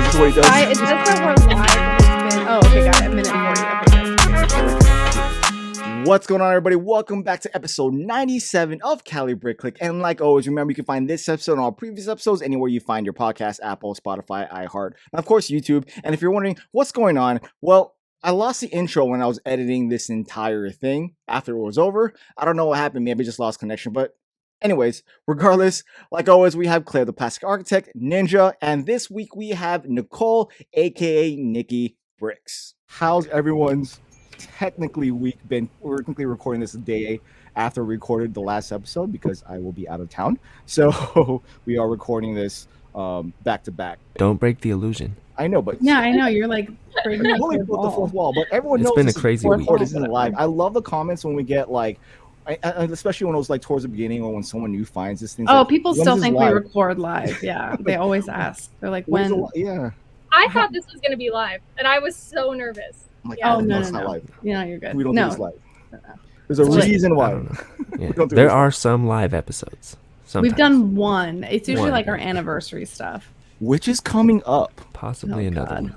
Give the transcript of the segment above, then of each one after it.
This is what he does. It says that we're live, but it's been... Oh, okay, got it. A minute and 40. Okay. What's going on, everybody? Welcome back to episode 97 of Cali Brick Clique. And like always, remember, you can find this episode and all previous episodes anywhere you find your podcast, Apple, Spotify, iHeart, and of course, YouTube. And if you're wondering what's going on, well, I lost the intro when I was editing this entire thing after it was over. I don't know what happened. Maybe I just lost connection, but anyways, regardless, like always, we have Claire the Plastic Architect, Ninja, and this week we have Nicole, aka Nikki Bricks. How's everyone's technically week been? We're technically recording this a day after we recorded the last episode because I will be out of town. So we are recording this back to back. Don't break the illusion. I know, but Yeah, I know. You're like breaking I the only fourth broke the wall. fourth wall, but everyone It's knows been this a crazy is week. This isn't live. I love the comments when we get like, especially when it was like towards the beginning or when someone new finds this thing. Oh, like, people "When still is this think live?" we record live. Yeah, they always ask. They're like, When is when? it yeah. I thought this was going to be live, and I was so nervous. I'm like, Yeah. Oh, no, it's not live. Yeah, you're good. We don't no. do this live. No. There's a It's like- reason I why. don't know. Yeah. don't do There this. are some live episodes. Sometimes. We've done one. It's usually One. like our anniversary stuff. Which is coming up. possibly Oh, another God. one.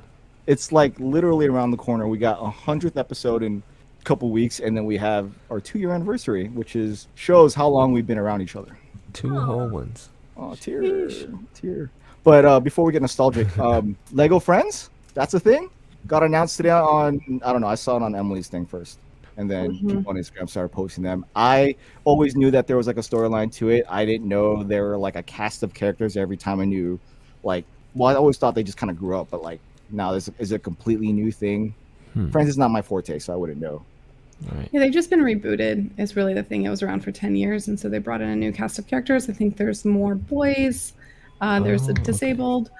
It's like literally around the corner. We got 100th episode in a couple weeks, and then we have our 2-year anniversary, which shows how long we've been around each other. 2 whole ones. Oh, tear. But before we get nostalgic, Lego Friends, that's a thing. Got announced today on, I don't know, I saw it on Emily's thing first. And then people on Instagram started posting them. I always knew that there was like a storyline to it. I didn't know there were like a cast of characters every time I knew. Like, well, I always thought they just kind of grew up, but like now this is a completely new thing. Friends is not my forte, so I wouldn't know. All right. Yeah, they've just been rebooted. Is really the thing. It was around for 10 years, and so they brought in a new cast of characters. I think there's more boys. There's a okay. disabled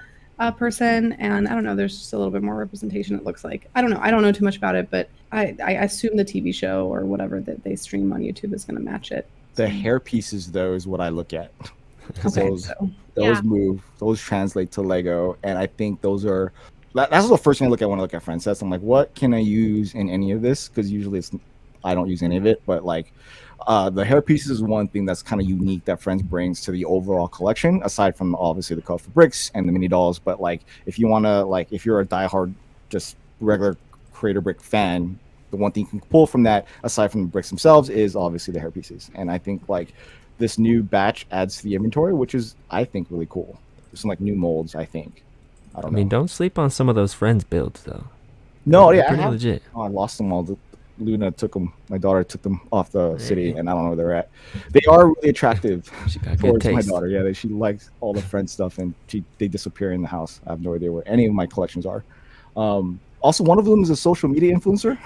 person, and I don't know. There's just a little bit more representation. It looks like. I don't know. I don't know too much about it, but I assume the TV show or whatever that they stream on YouTube is going to match it. The hair pieces, though, is what I look at. 'Cause Okay, those so Yeah. move, those translate to Lego, and I think those are. That's the first thing I look at when I look at Friends sets. I'm like, what can I use in any of this? Because usually I don't use any of it, but like the hair pieces is one thing that's kind of unique that Friends brings to the overall collection, aside from obviously the colorful bricks and the mini dolls. But like, if you want to, like, if you're a diehard, just regular Creator Brick fan, the one thing you can pull from that, aside from the bricks themselves, is obviously the hair pieces. And I think like this new batch adds to the inventory, which is, I think, really cool. There's some like new molds, I think. I I don't mean, know. don't sleep on some of those Friends builds, though. No, They're yeah, I pretty have. legit. Oh, I lost them all. Luna took them. My daughter took them off the city, and I don't know where they're at. They are really attractive She got good towards my taste. daughter. Yeah, she likes all the Friends stuff, and they disappear in the house. I have no idea where any of my collections are. Also, one of them is a social media influencer,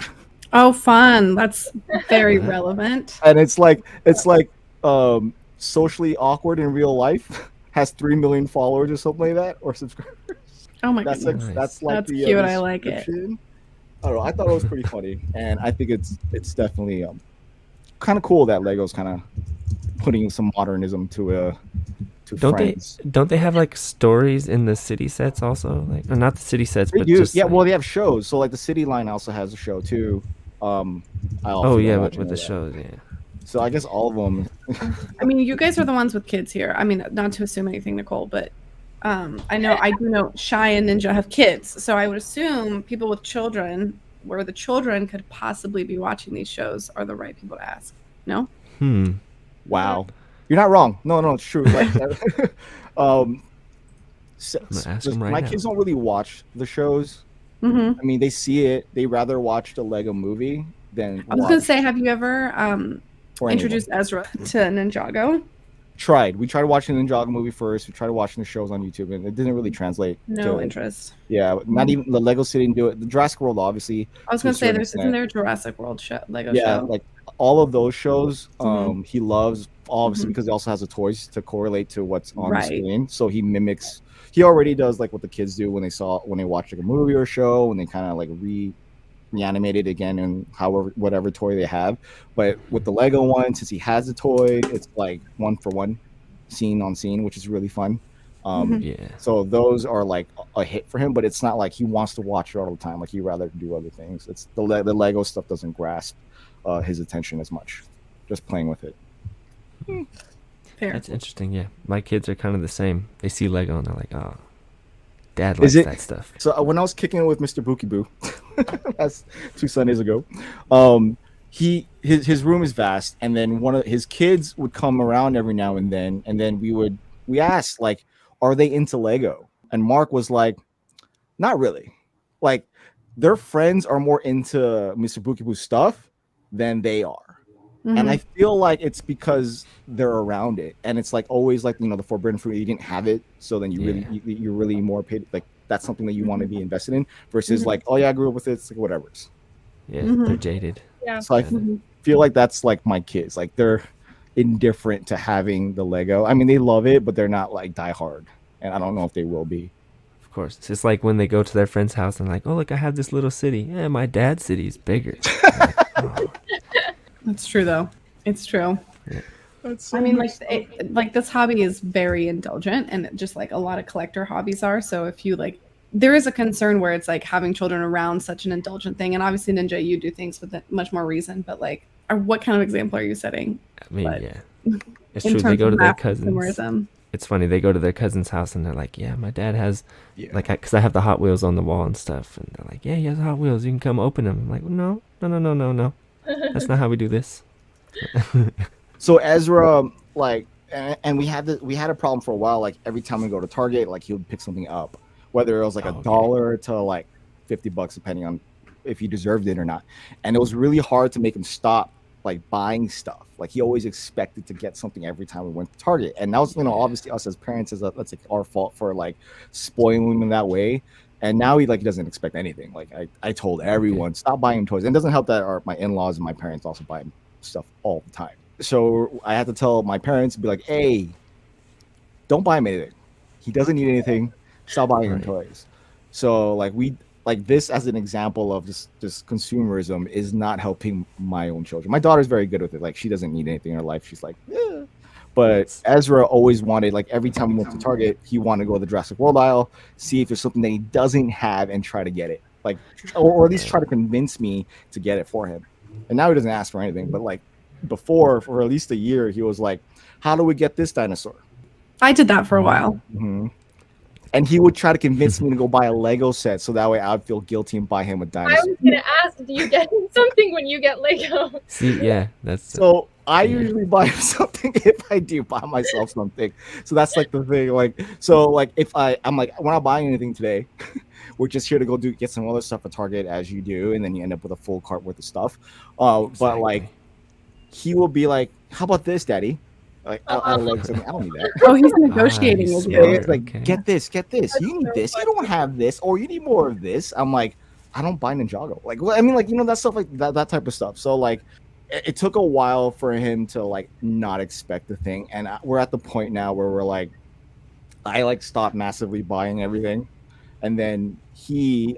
oh, fun. That's very relevant. and it's like socially awkward in real life. Has 3 million followers or something like that, or subscribers. Oh my That's goodness. like Nice. that's like That's the cute, I like it. description. I don't know. I thought it was pretty funny, and I think it's definitely kind of cool that Lego's kind of putting some modernism to Friends. Don't they have like stories in the city sets also? Like, or not the city sets, They but do. just Yeah, like- well, they have shows. So like the City Line also has a show too. Oh yeah, with the shows, yeah. So I guess all of them. I mean, you guys are the ones with kids here. I mean, not to assume anything, Nicole, but I do know Shy and Ninja have kids, so I would assume people with children, where the children could possibly be watching these shows, are the right people to ask. No? Wow, you're not wrong. No, it's true. Like, ask them right my now. kids don't really watch the shows. Mm-hmm. I mean, they see it. They rather watch the Lego movie than. I was watch gonna say, have you ever or anyone. introduced Ezra to Ninjago? We tried watching the Ninjago movie first. We tried watching the shows on YouTube, and it didn't really translate. No to, interest. Yeah, not even the Lego City didn't do it. The Jurassic World, obviously. I was to a gonna say, certain isn't extent. there a Jurassic World Lego Yeah, show? like all of those shows, Mhm. he loves, obviously, Mhm. because he also has the toys to correlate to what's on Right. the screen. So he mimics. He already does like what the kids do when they watch like a movie or a show, when they kind of like reanimate it again and whatever toy they have. But with the Lego one, since he has the toy, it's like one for one, scene on scene, which is really fun. Mhm. Yeah. So those are like a hit for him, but it's not like he wants to watch it all the time. Like he'd rather do other things. It's the Lego stuff doesn't grasp his attention as much. Just playing with it. Fair. That's interesting. Yeah, my kids are kind of the same. They see Lego and they're like, "Oh, Dad Is likes it- that stuff. So when I was kicking it with Mr. Bookie Boo, that's 2 Sundays ago, his room is vast, and then one of his kids would come around every now and then we asked like, are they into Lego? And Mark was like, not really. Like their friends are more into Mr. Bookie Boo stuff than they are. And I feel like it's because they're around it, and it's like always like, you know, the forbidden fruit. You didn't have it, so then you're really more paid. Like that's something that you want to be invested in versus like, oh yeah, I grew up with it. It's like whatever. Yeah, they're jaded. Yeah. So I feel like that's like my kids. Like they're indifferent to having the Lego. I mean, they love it, but they're not like diehard, and I don't know if they will be. Of course, it's just like when they go to their friend's house and like, oh look, I have this little city. Yeah, my dad's city is bigger. Like, oh. That's true, though. It's true. Yeah. I mean, like this hobby is very indulgent, and just like a lot of collector hobbies are. So if you like, there is a concern where it's like having children around such an indulgent thing. And obviously, Ninja, you do things with much more reason. But like, what kind of example are you setting? I mean, But yeah, it's in true. They terms go of to their mass cousins. consumerism? It's funny. They go to their cousin's house and they're like, yeah, my dad has Yeah. like, because I have the Hot Wheels on the wall and stuff, and they're like, yeah, he has Hot Wheels. You can come open them. I'm like, no. That's not how we do this. So Ezra, like, and we had a problem for a while. Like every time we go to Target, like he would pick something up, whether it was like $1 to like $50, depending on if he deserved it or not. And it was really hard to make him stop like buying stuff. Like he always expected to get something every time we went to Target, and that was, you know, obviously us as parents that's like our fault for like spoiling him that way. And now he doesn't expect anything. Like I told everyone, stop buying him toys. And it doesn't help that my in-laws and my parents also buy him stuff all the time. So I had to tell my parents, be like, hey, don't buy him anything. He doesn't need anything. Stop buying him toys. So like this as an example of just consumerism is not helping my own children. My daughter's very good with it. Like she doesn't need anything in her life. She's like, yeah. But Ezra always wanted, like every time we went to Target, he wanted to go to the Jurassic World aisle, see if there's something that he doesn't have and try to get it. Like, or at least try to convince me to get it for him. And now he doesn't ask for anything. But like before, for at least a year, he was like, how do we get this dinosaur? I did that for a while. And he would try to convince me to go buy a Lego set, so that way I would feel guilty and buy him a I dinosaur. was gonna ask, do you get something when you get Lego? See, yeah, that's So I usually buy him something if I do buy myself something. So that's like the thing. Like, so like if I'm like, we're not buying anything today. We're just here to go get some other stuff at Target, as you do, and then you end up with a full cart worth of stuff. But like, he will be like, "How about this, Daddy?" Like, I don't need that. Oh, he's negotiating with Yeah, you. it's like, Okay. get this. You need this. You don't have this, or you need more of this. I'm like, I don't buy Ninjago. Like, well, I mean, like, you know, that stuff, like that type of stuff. So like, it took a while for him to like not expect the thing, and we're at the point now where we're like, I like stopped massively buying everything, and then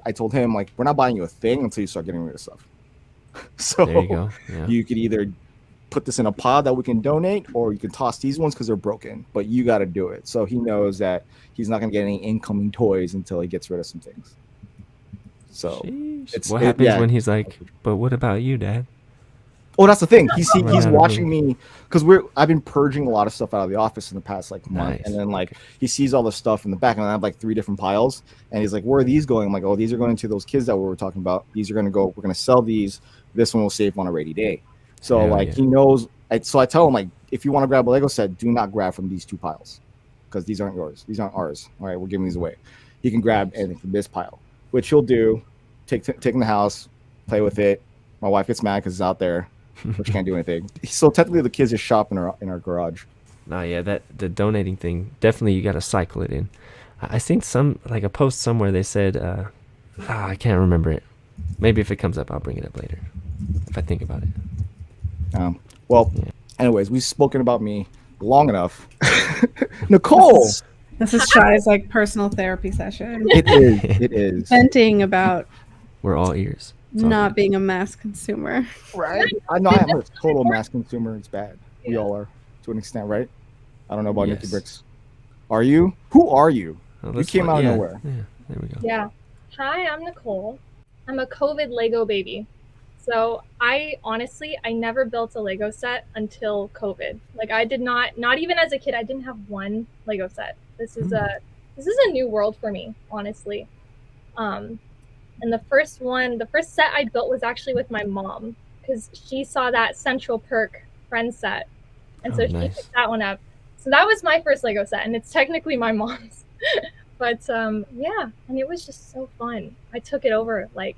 I told him like, we're not buying you a thing until you start getting rid of stuff. So there you go. Yeah. you could either put this in a pod that we can donate, or you can toss these ones because they're broken, but you got to do it. So he knows that he's not going to get any incoming toys until he gets rid of some things. So Sheesh. What happens when he's like, but what about you, Dad? Oh, that's the thing. He's Yeah. watching me because I've been purging a lot of stuff out of the office in the past like month, Nice. and then like he sees all the stuff in the back, and I have like 3 different piles, and he's like, "Where are these going?" I'm like, "Oh, these are going to those kids that we were talking about. These are going to go. We're going to sell these. This one will save on a rainy day." So Hell like yeah. he knows. So I tell him like, if you want to grab a Lego set, do not grab from these 2 piles, because these aren't yours. These aren't ours. All right, we're giving these away. He can grab anything from this pile, which he'll do. Take in the house, play with it. My wife gets mad because it's out there, which can't do anything. So technically, the kids just shop in our garage. No, yeah, the donating thing, definitely you got to cycle it in. I seen some, like a post somewhere, they said, I can't remember it. Maybe if it comes up, I'll bring it up later, if I think about it. Well, Yeah. anyways, we've spoken about me long enough. Nicole! This is Shy's like personal therapy session. It is. Venting about We're all ears. It's all not good. being a mass consumer. Right? I know I'm a total mass consumer. It's bad. We all are, to an extent, right? I don't know about Nikki Yes. Bricks. Are you? Who are you? Oh, You let's came let- out of yeah, nowhere. Yeah, there we go. Yeah. Hi, I'm Nicole. I'm a COVID Lego baby. So I never built a Lego set until COVID. Like I did not even as a kid, I didn't have one Lego set. This is this is a new world for me, honestly. And the first set I built was actually with my mom, because she saw that Central Perk friend set, and so she nice. picked that one up. So that was my first Lego set, and it's technically my mom's. But yeah, and it was just so fun. I took it over like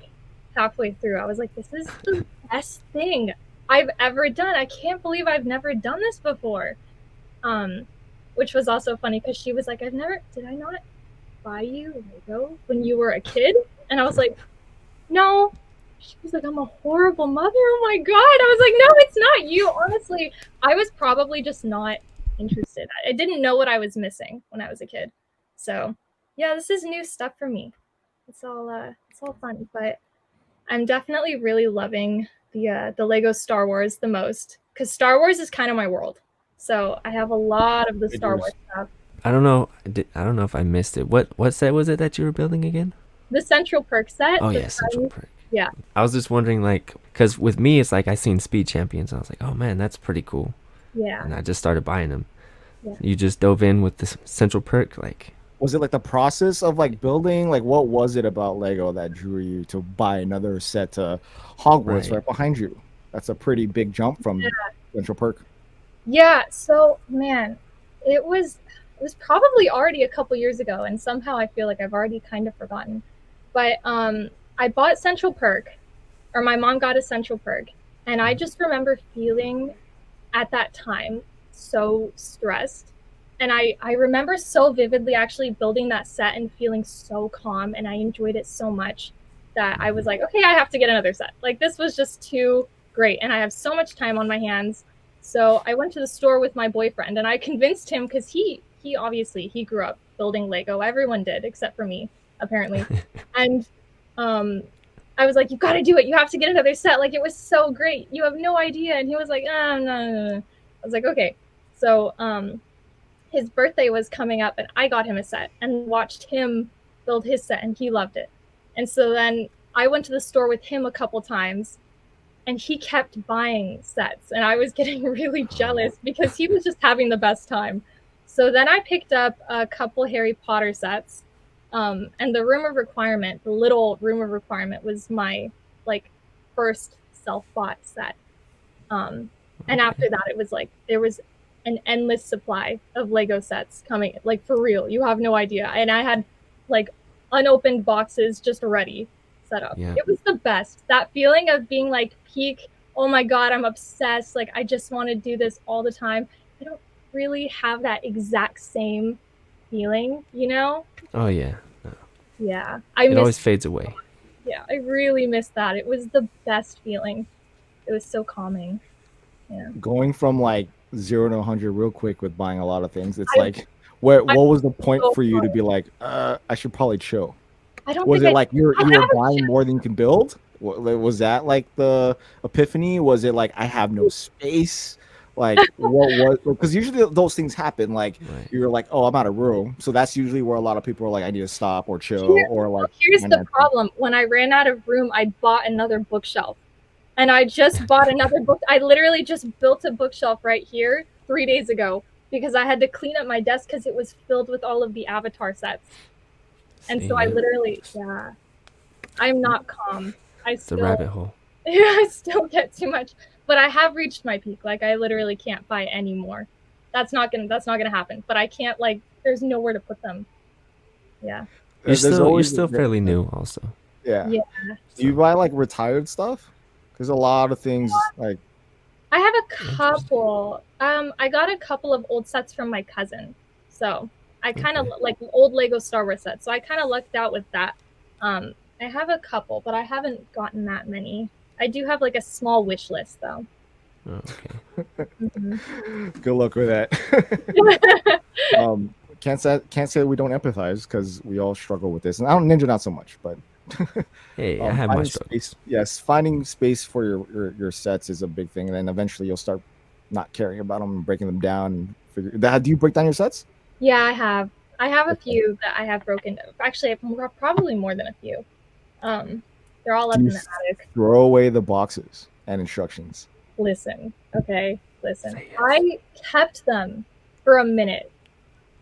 halfway through. I was like, this is the best thing I've ever done. I can't believe I've never done this before. Which was also funny because she was like, did I not buy you Lego when you were a kid? And I was like, no. She was like, I'm a horrible mother. Oh my God. I was like, no, it's not you. Honestly, I was probably just not interested. I didn't know what I was missing when I was a kid. So yeah, this is new stuff for me. It's all fun, but I'm definitely really loving the Lego Star Wars the most, because Star Wars is kind of my world. So I have a lot of the Star Wars stuff. I don't know if I missed it. What set was it that you were building again? The Central Perk set. Oh yeah, Central Perk. Yeah. I was just wondering, like, because with me it's like I seen Speed Champions and I was like, oh man, that's pretty cool. Yeah. And I just started buying them. Yeah. You just dove in with the Central Perk, like. Was it like the process of like building? Like, what was it about Lego that drew you to buy another set to Hogwarts right behind you? That's a pretty big jump from Central Perk. Yeah. So man, it was probably already a couple years ago, and somehow I feel like I've already kind of forgotten. But I bought Central Perk, or my mom got a Central Perk, and I just remember feeling at that time so stressed. And I remember so vividly actually building that set and feeling so calm, and I enjoyed it so much that I was like, okay, I have to get another set. Like, this was just too great, and I have so much time on my hands. So I went to the store with my boyfriend, and I convinced him, because he obviously, he grew up building Lego. Everyone did, except for me, apparently. And I was like, you got to do it. You have to get another set. Like, it was so great. You have no idea. And he was like, no. I was like, okay. So his birthday was coming up, and I got him a set and watched him build his set, and he loved it. And so then I went to the store with him a couple times, and he kept buying sets, and I was getting really jealous because he was just having the best time. So then I picked up a couple Harry Potter sets, and the Room of Requirement, the little Room of Requirement, was my like first self-bought set. And after that, it was like there was an endless supply of Lego sets coming, like for real. You have no idea. And I had like unopened boxes just ready set up. Yeah. It was the best. That feeling of being like peak, oh my God, I'm obsessed. Like, I just want to do this all the time. I don't really have that exact same feeling, you know? Oh yeah. No. Yeah. It always fades away. Yeah, I really miss that. It was the best feeling. It was so calming. Yeah. Going from like 0 to 100 real quick with buying a lot of things. It's like, what was the point for you to be like, I should probably chill? I don't Was think it like you're buying more than you can build? Was that like the epiphany? Was it like, I have no space? Like, what was, because usually those things happen. Like, you're like, oh, I'm out of room. So that's usually where a lot of people are like, I need to stop or chill or like. Here's the problem. When I ran out of room, I bought another bookshelf. And I just bought another book. I literally just built a bookshelf right here 3 days ago because I had to clean up my desk because it was filled with all of the Avatar sets. And so I literally, I'm not calm. It's a rabbit hole. I still get too much, but I have reached my peak. Like, I literally can't buy any more. That's not gonna happen. But I can't, like, there's nowhere to put them. Yeah. You're still fairly new, also. Yeah. Do you buy like retired stuff? There's a lot of things like. I have a couple. I got a couple of old sets from my cousin, so I kind of like old Lego Star Wars sets. So I kind of lucked out with that. I have a couple, but I haven't gotten that many. I do have like a small wish list, though. Oh, okay. Good luck with that. Can't say we don't empathize because we all struggle with this, and I don't Ninja not so much, but. Hey, I have my space. Yes, finding space for your sets is a big thing, and then eventually you'll start not caring about them and breaking them down. Do you break down your sets? Yeah, I have. I have a few that I have broken. Actually, I have probably more than a few. They're all up in the attic. Throw away the boxes and instructions. Listen, okay, listen. I kept them for a minute,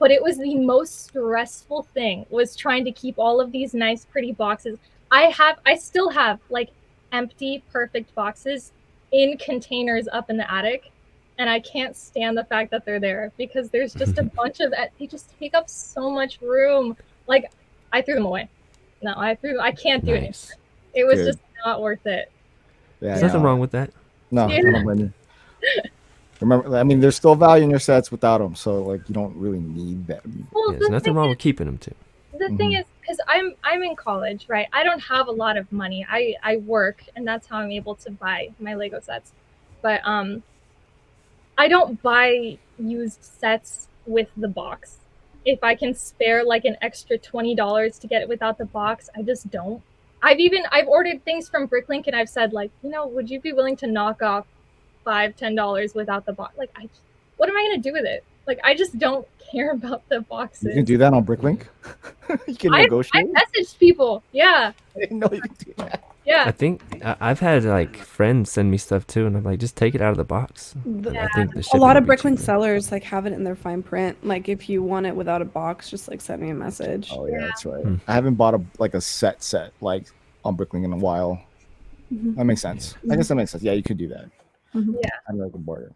but it was the most stressful thing, was trying to keep all of these nice, pretty boxes. I still have like empty, perfect boxes in containers up in the attic, and I can't stand the fact that they're there because there's just a bunch of, they just take up so much room. Like, I threw them away. No, I can't do it. Nice. It was Good. just not worth it. Yeah, There's nothing wrong with that. No, Yeah. I don't blame you. Remember, I mean, there's still value in your sets without them, so like you don't really need them. Well, Yeah, there's the nothing thing wrong is- with keeping them too. The thing is, because I'm in college, right? I don't have a lot of money. I work, and that's how I'm able to buy my Lego sets. But I don't buy used sets with the box. If I can spare like an extra $20 to get it without the box, I just don't. I've ordered things from Bricklink, and I've said like, would you be willing to knock off $5-10 without the box? Like, what am I gonna do with it? Like, I just don't care about the boxes. You can do that on Bricklink. You can I negotiate. messaged people. Yeah. I didn't know you could do that. Yeah. I think I've had like friends send me stuff too, and I'm like, just take it out of the box. And I think the A shipping lot of would be Bricklink cheaper. sellers like have it in their fine print. Like if you want it without a box, just like send me a message. Oh yeah, that's right. Hmm. I haven't bought a set like on Bricklink in a while. Mhm. That makes sense. I guess that makes sense. Yeah, you could do that. Mhm. Yeah. I like a barter.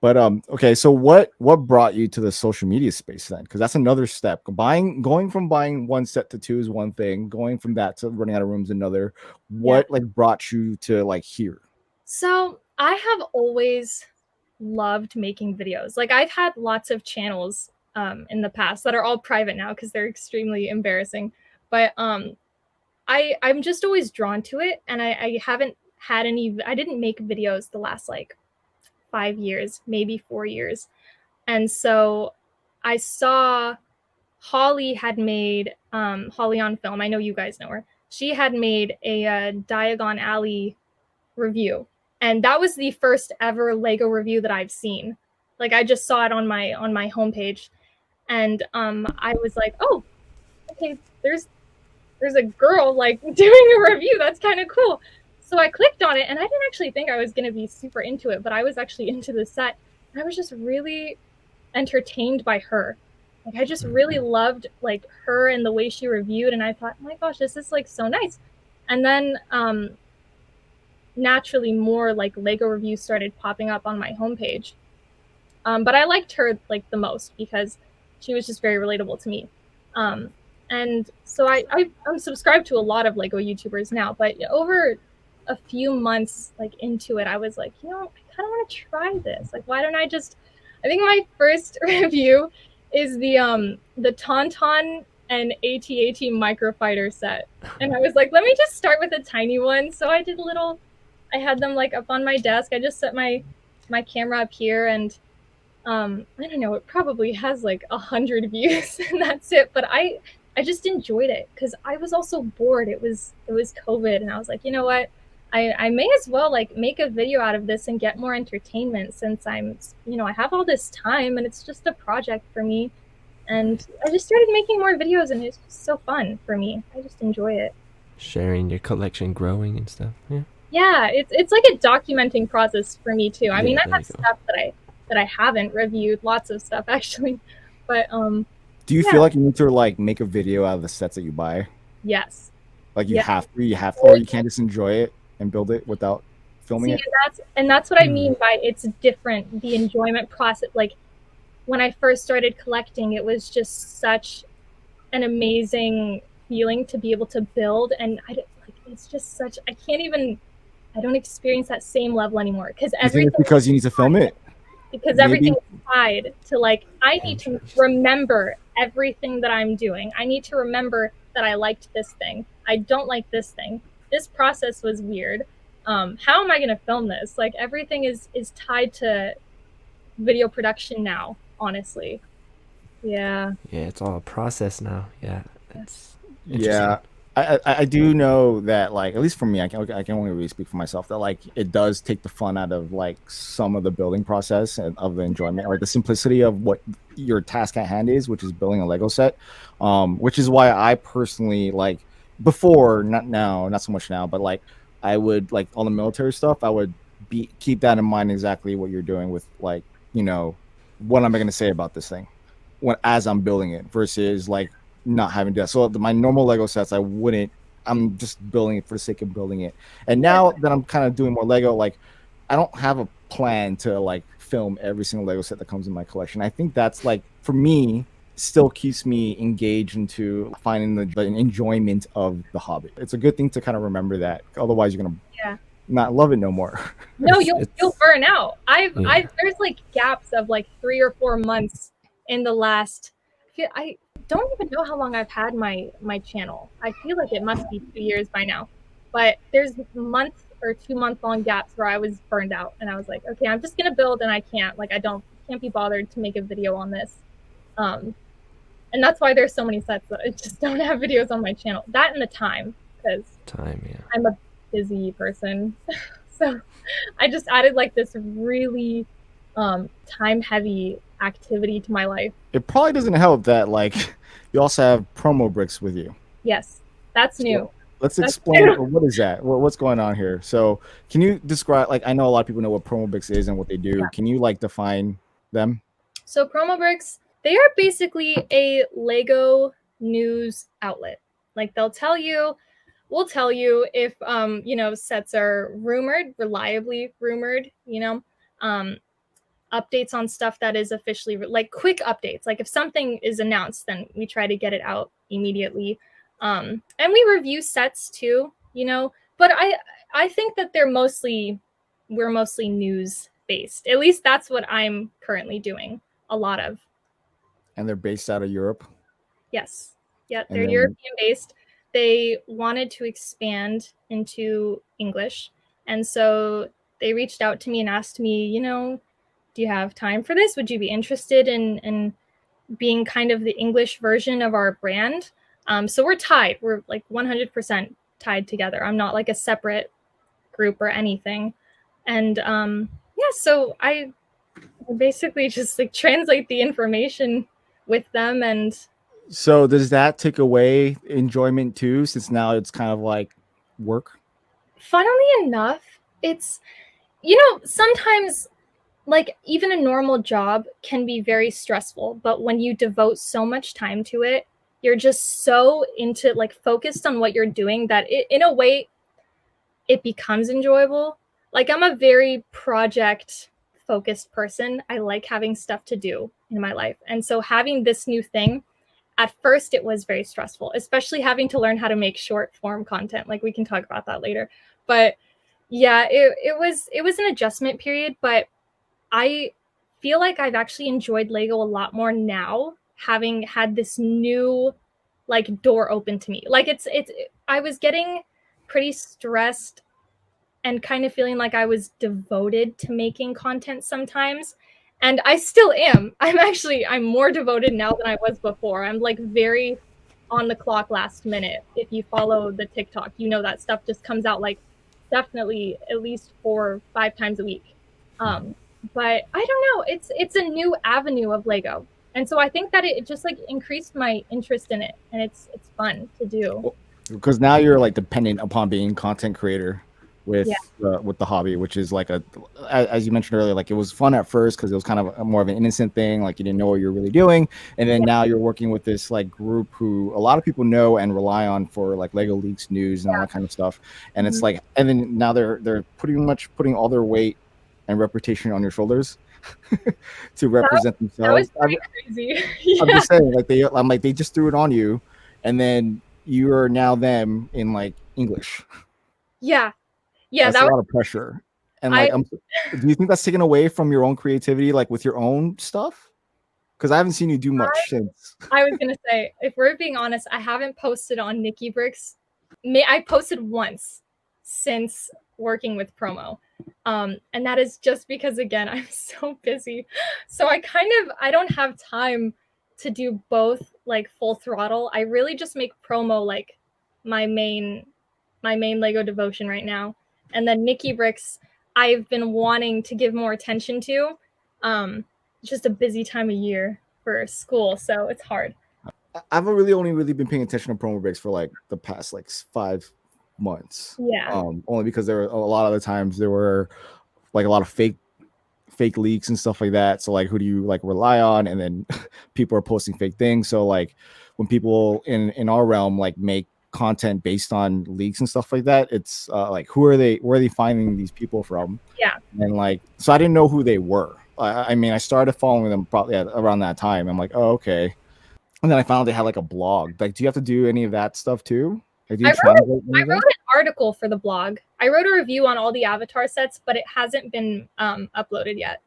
But okay. So what brought you to the social media space then? Because that's another step. Going from buying one set to two is one thing. Going from that to running out of rooms another. What like brought you to like here? So I have always loved making videos. Like, I've had lots of channels in the past that are all private now because they're extremely embarrassing. But I'm just always drawn to it, and I haven't had any. I didn't make videos the last like 5 years, maybe 4 years, and so I saw Holly had made Holly on Film. I know you guys know her. She had made a Diagon Alley review, and that was the first ever Lego review that I've seen. Like, I just saw it on my homepage, and I was like, oh, okay, there's a girl like doing a review. That's kind of cool. So I clicked on it, and I didn't actually think I was going to be super into it, but I was actually into the set. And I was just really entertained by her. Like, I just really loved like her and the way she reviewed, and I thought, oh my gosh, this is like so nice. And then naturally more like Lego reviews started popping up on my homepage. But I liked her like the most because she was just very relatable to me. And so I'm subscribed to a lot of Lego YouTubers now, but over a few months like into it, I was like, I kind of want to try this. Like, why don't I just? I think my first review is the Tauntaun and AT-AT microfighter set, and I was like, let me just start with a tiny one. So I did I had them like up on my desk. I just set my camera up here, and I don't know, it probably has like 100 views, and that's it. But I just enjoyed it because I was also bored. It was COVID, and I was like, you know what? I may as well like make a video out of this and get more entertainment since I have all this time and it's just a project for me. And I just started making more videos, and it's just so fun for me. I just enjoy it. Sharing your collection, growing and stuff. Yeah. Yeah, it's like a documenting process for me too. I mean, Yeah, I there have you go. stuff that I haven't reviewed, lots of stuff actually. But Do you Yeah. feel like you need to like make a video out of the sets that you buy? yes. Like you Yeah. have to, or you can't just enjoy it and build it without filming See, it? and that's what I mean by it's different. The enjoyment process, like when I first started collecting, it was just such an amazing feeling to be able to build, and it's just such. I don't experience that same level anymore because You think everything it's because you need to film it? because maybe? everything is tied to like I need to remember everything that I'm doing. I need to remember that I liked this thing. I don't like this thing. This process was weird. How am I going to film this? Like, everything is tied to video production now, honestly. Yeah. Yeah, it's all a process now. Yeah, it's Yeah, I do know that, like, at least for me, I can only really speak for myself, that like it does take the fun out of like some of the building process and of the enjoyment, like the simplicity of what your task at hand is, which is building a Lego set. Which is why I personally like before, not now, not so much now, but like I would like all the military stuff. I would keep that in mind exactly what you're doing with like what am I going to say about this thing. as I'm building it versus like not having to. So my normal Lego sets, I wouldn't. I'm just building it for the sake of building it. And now that I'm kind of doing more Lego, like I don't have a plan to like film every single Lego set that comes in my collection. I think that's like for me still keeps me engaged into finding the enjoyment of the hobby. It's a good thing to kind of remember that. Otherwise, you're gonna not love it no more. No, you'll burn out. I've there's like gaps of like 3 or 4 months in the last. I don't even know how long I've had my channel. I feel like it must be 2 years by now, but there's month or 2 month long gaps where I was burned out and I was like, okay, I'm just gonna build and I can't be bothered to make a video on this. And that's why there's so many sets that I just don't have videos on my channel. That and the time, because I'm a busy person. So I just added like this really time heavy activity to my life. It probably doesn't help that like you also have promo bricks with you. Yes, that's new. Let's explain what is that? What's going on here? So can you describe, like, I know a lot of people know what promo bricks is and what they do. Yeah. Can you like define them? So promo bricks, they are basically a Lego news outlet. Like we'll tell you if sets are reliably rumored, updates on stuff that is officially like quick updates. Like if something is announced, then we try to get it out immediately. And we review sets too, but I think that we're mostly news based. At least that's what I'm currently doing a lot of. And they're based out of Europe? Yes. Yeah, they're European based. They wanted to expand into English. And so they reached out to me and asked me, do you have time for this? Would you be interested in being kind of the English version of our brand? So we're tied. We're like 100% tied together. I'm not like a separate group or anything. And so I basically just like translate the information with them. And so does that take away enjoyment too, since now it's kind of like work? Funnily enough, it's, sometimes like even a normal job can be very stressful, but when you devote so much time to it, you're just so into like focused on what you're doing that in a way it becomes enjoyable. Like I'm a very project focused person. I like having stuff to do in my life. And so having this new thing, at first it was very stressful, especially having to learn how to make short form content. Like we can talk about that later. But yeah, it was an adjustment period, but I feel like I've actually enjoyed Lego a lot more now, having had this new like door open to me. Like I was getting pretty stressed and kind of feeling like I was devoted to making content sometimes. And I still am. I'm more devoted now than I was before. I'm like very on the clock last minute. If you follow the TikTok, that stuff just comes out like definitely at least 4 or 5 times a week. But I don't know, it's a new avenue of Lego. And so I think that it just like increased my interest in it, and it's fun to do. Because now you're like dependent upon being a content creator with the hobby, which is like as you mentioned earlier, like it was fun at first because it was kind of more of an innocent thing, like you didn't know what you're really doing, and then now you're working with this like group who a lot of people know and rely on for like Lego leaks news and all that kind of stuff. And it's like, and then now they're pretty much putting all their weight and reputation on your shoulders to represent themselves. That was crazy. I'm just saying, like they just threw it on you, and then you are now them in like English. Yeah, that's a lot of pressure. And like, do you think that's taken away from your own creativity, like with your own stuff? Because I haven't seen you do much since. I was gonna say, if we're being honest, I haven't posted on Nikki Bricks. I posted once since working with promo. And that is just because, again, I'm so busy. So I don't have time to do both like full throttle. I really just make promo like my main Lego devotion right now. And then Nikki Bricks, I've been wanting to give more attention to. Just a busy time of year for school, so it's hard. I've only really been paying attention to promo bricks for like the past like 5 months. Yeah. Only because there were a lot of the times there were like a lot of fake fake leaks and stuff like that. So like, who do you like rely on? And then people are posting fake things. So like, when people in our realm like make content based on leaks and stuff like that, it's like, where are they finding these people from? Yeah. And like, so I didn't know who they were. I mean, I started following them probably around that time. I'm like, oh, okay. And then I found they had like a blog. Like, do you have to do any of that stuff too? Like, do you translate I wrote an article for the blog. I wrote a review on all the avatar sets, but it hasn't been uploaded yet.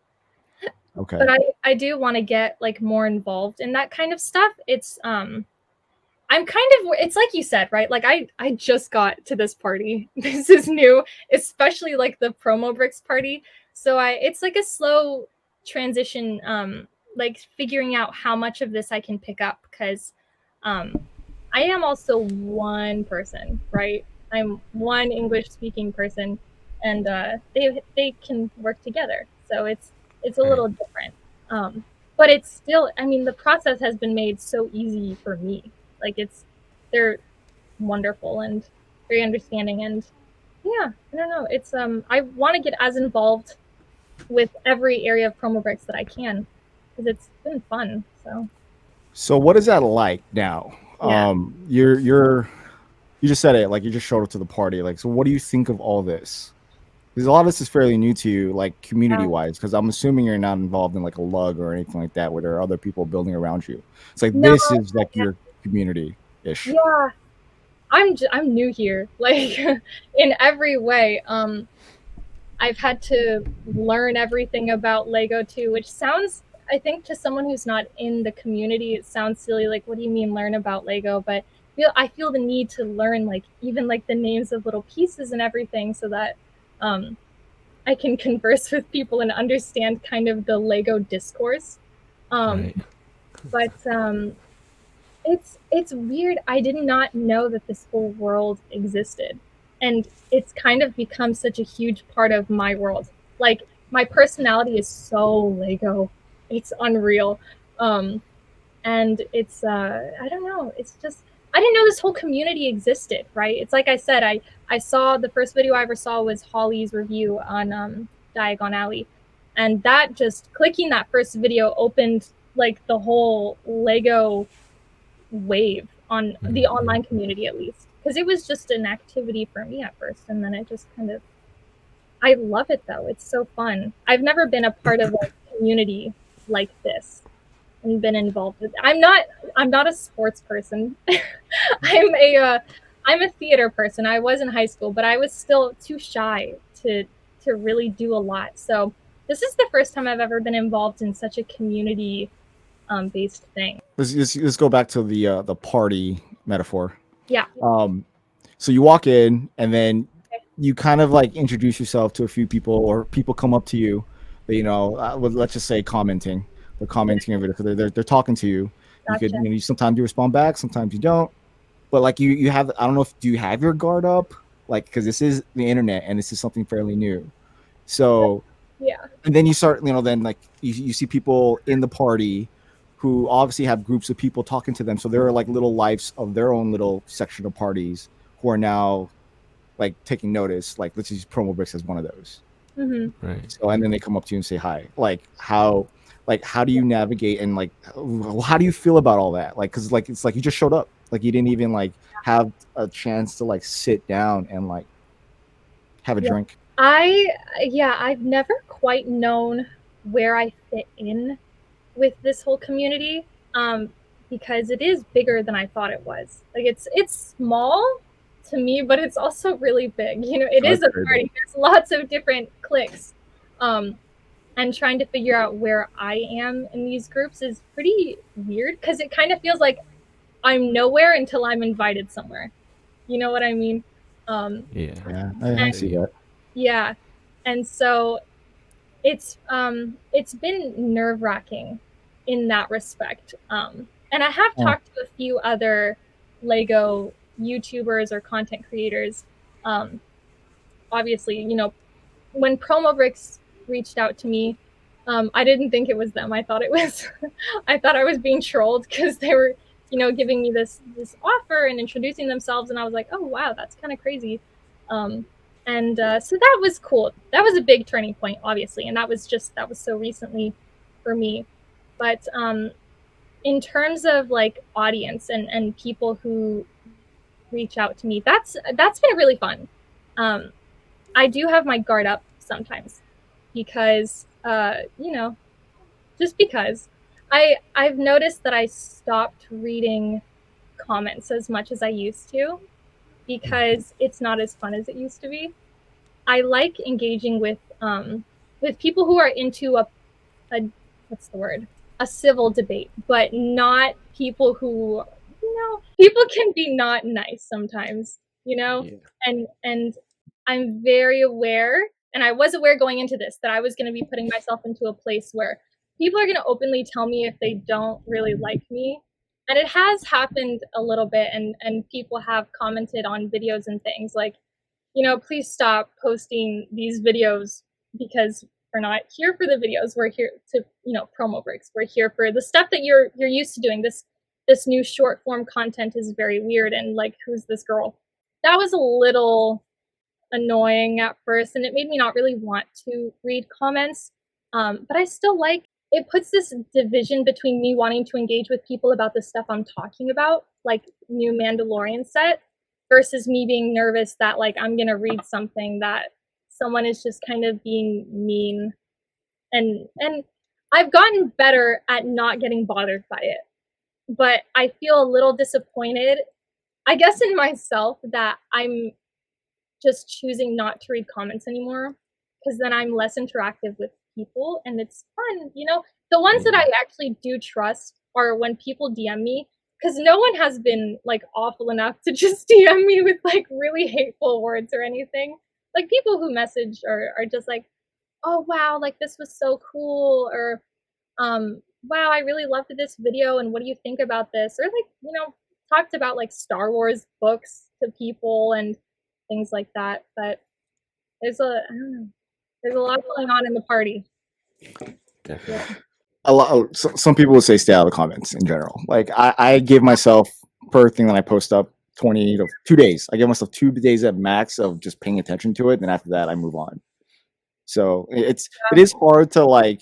Okay. But I do want to get like more involved in that kind of stuff. It's I'm kind of, it's like you said, right? Like I just got to this party. This is new, especially like the promo bricks party. So it's like a slow transition, like figuring out how much of this I can pick up, because I am also one person, right? I'm one English speaking person, and they can work together. So it's a little different. But it's still, I mean, the process has been made so easy for me. Like they're wonderful and very understanding, and yeah, I don't know. It's I want to get as involved with every area of promo bricks that I can, because it's been fun. So what is that like now? Yeah. You just said it, like you just showed up to the party. Like, so what do you think of all this? Because a lot of this is fairly new to you, like community wise, because I'm assuming you're not involved in like a lug or anything like that where there are other people building around you. It's like, No, this is like your community ish. Yeah, I'm new here, like in every way. I've had to learn everything about Lego too, which sounds, I think, to someone who's not in the community, it sounds silly. Like, what do you mean learn about Lego? But I feel the need to learn, like, even like the names of little pieces and everything, so that I can converse with people and understand kind of the Lego discourse. Right. But it's weird. I did not know that this whole world existed, and it's kind of become such a huge part of my world. Like, my personality is so Lego, it's unreal. And it's I don't know, it's just, I didn't know this whole community existed, right? It's like I said, I saw, the first video I ever saw was Holly's review on Diagon Alley, and that, just clicking that first video opened like the whole Lego wave on the online community, at least, because it was just an activity for me at first, and then it just kind of, I love it though. It's so fun. I've never been a part of a community like this and been involved with. I'm not a sports person. I'm a theater person. I was in high school, but I was still too shy to really do a lot. So this is the first time I've ever been involved in such a community based thing. Let's go back to the party metaphor. Yeah. So you walk in, and then you kind of like introduce yourself to a few people, or people come up to you, you know, let's just say commenting. They're commenting over it. They're talking to you. Gotcha. You could, sometimes you respond back, sometimes you don't. But like you have, I don't know if, do you have your guard up? Like, because this is the internet and this is something fairly new. So yeah. And then you start, then like you see people in the party who obviously have groups of people talking to them. So there are like little lives of their own little section of parties who are now like taking notice. Like, let's use Promo Bricks as one of those. Mm-hmm. Right. So, and then they come up to you and say hi. Like how do you navigate, and like how do you feel about all that? Like, because like it's like you just showed up. Like you didn't even like have a chance to like sit down and like have a drink. I've never quite known where I fit in with this whole community, because it is bigger than I thought it was. Like it's small to me, but it's also really big. It is a party. There's lots of different cliques, and trying to figure out where I am in these groups is pretty weird, because it kind of feels like I'm nowhere until I'm invited somewhere. You know what I mean? Yeah, I see that. Yeah, and so it's been nerve-wracking in that respect. And I have talked to a few other Lego YouTubers or content creators. Obviously, when Promo Bricks reached out to me, I didn't think it was them. I thought it was, I thought I was being trolled, because they were, giving me this offer and introducing themselves, and I was like, oh wow, that's kind of crazy. And so that was cool. That was a big turning point, obviously, and that was so recently for me. But in terms of like audience and people who reach out to me, that's been really fun. I do have my guard up sometimes because just because I've noticed that I stopped reading comments as much as I used to because it's not as fun as it used to be. I like engaging with people who are into a what's the word? A civil debate, but not people who people can be not nice sometimes, Yeah. and I'm very aware, and I was aware going into this that I was going to be putting myself into a place where people are going to openly tell me if they don't really like me. And it has happened a little bit, and people have commented on videos and things like, please stop posting these videos because we're not here for the videos. We're here to, promo breaks. We're here for the stuff that you're used to doing. This new short form content is very weird, and like, who's this girl? That was a little annoying at first, and it made me not really want to read comments. But I still like it. Puts this division between me wanting to engage with people about the stuff I'm talking about, like new Mandalorian set, versus me being nervous that like I'm gonna read something that someone is just kind of being mean. And I've gotten better at not getting bothered by it, but I feel a little disappointed, I guess, in myself that I'm just choosing not to read comments anymore, because then I'm less interactive with people and it's fun. The ones that I actually do trust are when people DM me, because no one has been like awful enough to just DM me with like really hateful words or anything. Like, people who message are just like, oh wow, like this was so cool, or wow, I really loved this video and what do you think about this, or like, talked about like Star Wars books to people and things like that. But I don't know, there's a lot going on in the party. Definitely. Some people would say stay out of the comments in general. Like I give myself, per thing that I post up, 20 to 2 days. I give myself 2 days at max of just paying attention to it. And after that, I move on. So it is hard to like,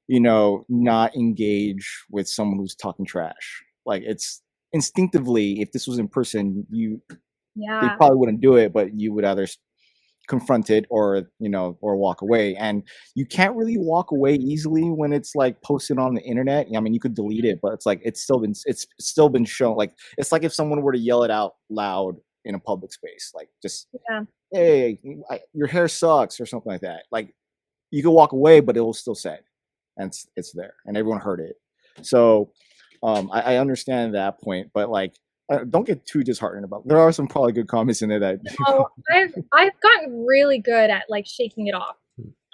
not engage with someone who's talking trash. Like, it's instinctively, if this was in person, they probably wouldn't do it, but you would either confront it or walk away. And you can't really walk away easily when it's like posted on the internet. I mean, you could delete it, but it's like it's still been shown. Like, it's like if someone were to yell it out loud in a public space, like, just hey, your hair sucks or something like that. Like, you could walk away, but it will still say, and it's there, and everyone heard it. So I understand that point, but like, don't get too disheartened about it. There are some probably good comments in there that I've gotten really good at like shaking it off.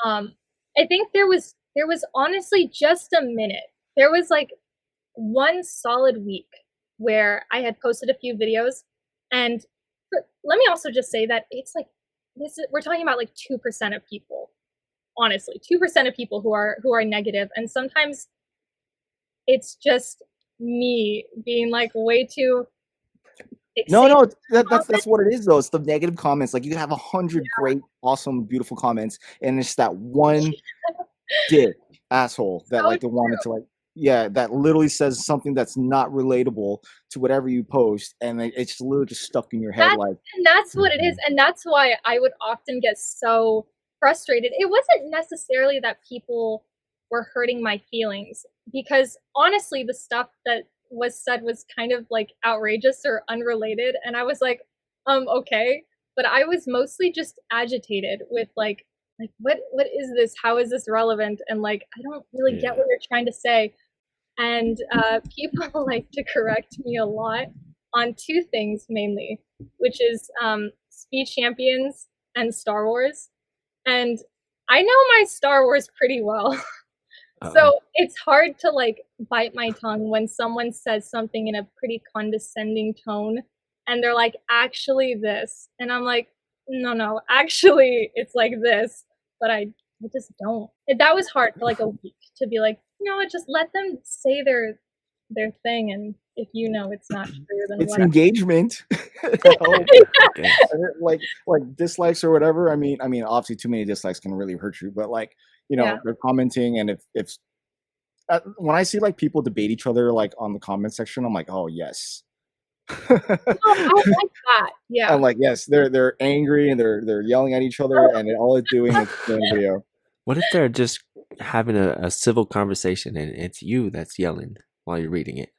I think there was honestly just a minute. There was like one solid week where I had posted a few videos, and let me also just say that it's like we're talking about like 2% of people. Honestly, 2% of people who are negative, and sometimes it's just me being like way too. No, that's what it is though. It's the negative comments. Like, you can have 100 great, awesome, beautiful comments, and it's that one dick asshole that like they wanted to like, that literally says something that's not relatable to whatever you post, and it's literally just stuck in your head. And that's what it is, and that's why I would often get so frustrated. It wasn't necessarily that people were hurting my feelings, because honestly, the stuff that was said was kind of like outrageous or unrelated, and I was like, okay. But I was mostly just agitated with like what is this? How is this relevant? And like, I don't really get what you're trying to say. And people like to correct me a lot on two things mainly, which is Speed Champions and Star Wars. And I know my Star Wars pretty well. So it's hard to like bite my tongue when someone says something in a pretty condescending tone and they're like, actually this. And I'm like, no, actually it's like this. But I just don't. That was hard for like a week to be like, just let them say their their thing, and if you know it's not true, then It's whatever. engagement. Oh, Okay. like dislikes or whatever. I mean, obviously, too many dislikes can really hurt you. But like, Yeah. they're commenting, and if when I see like people debate each other like on the comment section, I'm like, oh yes. Oh, I like that. Yeah. I'm like, yes, they're angry and they're yelling at each other, and all it's doing is playing video. What if they're just having a civil conversation and it's you that's yelling while you're reading it?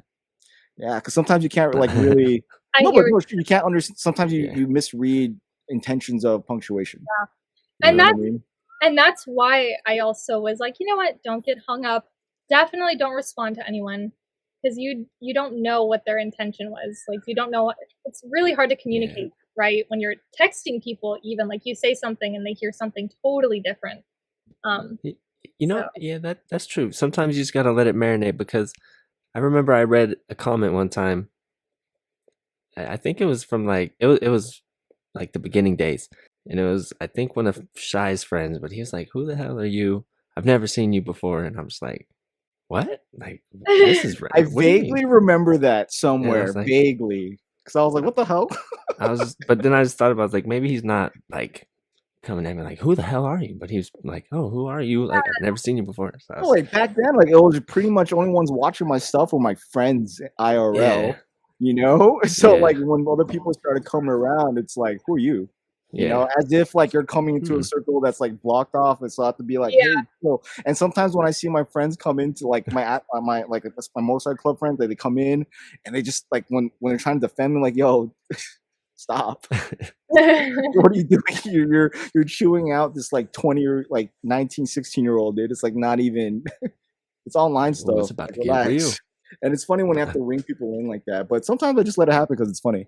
Yeah, because sometimes you can't like really. I No, hear but you can't understand. Sometimes Yeah. you misread intentions of punctuation. And You know what I that's mean? and that's why I also was like, you know what? Don't get hung up. Definitely don't respond to anyone, because you don't know what their intention was. Like, you don't know. It's really hard to communicate, right? When you're texting people, even like you say something and they hear something totally different. You know, So- yeah, that's true. Sometimes you just gotta let it marinate, because I remember I read a comment one time. I think it was from like it was like the beginning days, and it was, I think, one of Shy's friends, but he was like, "Who the hell are you? I've never seen you before," and I'm just like, "What? Like this is I what do you mean?" vaguely remember that somewhere, like- vaguely, because I was like, what the hell? I was just, but then I just thought about, like, maybe he's not like coming at me like, "Who the hell are you?" But he was like, "Oh, who are you? Like, I've never seen you before." So I was Oh, like back then, like it was pretty much only ones watching my stuff were my friends IRL. Yeah. So Yeah. like when other people started coming around, it's like, who are you? You know, as if like you're coming into a circle that's like blocked off, and so I have to be like, Yeah. hey, so. And sometimes when I see my friends come into like my motorcycle club friends, they come in and they just like when they're trying to defend me, like, yo, stop. What are you doing? You're chewing out this like 20 or like 19, 16-year-old dude. It's like not even it's online Ooh, stuff. it's about to Like, get real. relax. And it's funny when you have to ring people in like that, but sometimes I just let it happen because it's funny.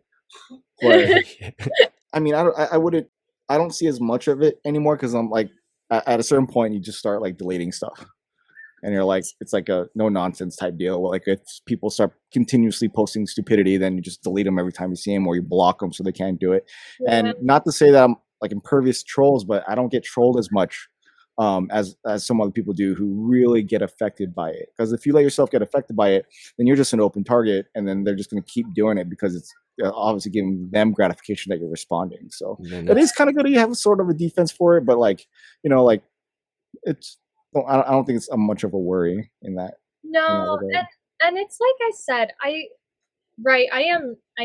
But I mean, I don't see as much of it anymore, because I'm like at a certain point you just start like deleting stuff, and you're like, it's like a no nonsense type deal. Like if people start continuously posting stupidity, then you just delete them every time you see them, or you block them so they can't do it. Yeah. And not to say that I'm like impervious to trolls, but I don't get trolled as much as some other people do who really get affected by it. Because if you let yourself get affected by it, then you're just an open target, and then they're just going to keep doing it because it's obviously giving them gratification that you're responding. So it is kind of good. You have sort of a defense for it, but like, like it's. I don't think it's much of a worry in that. No, and it's like I said, I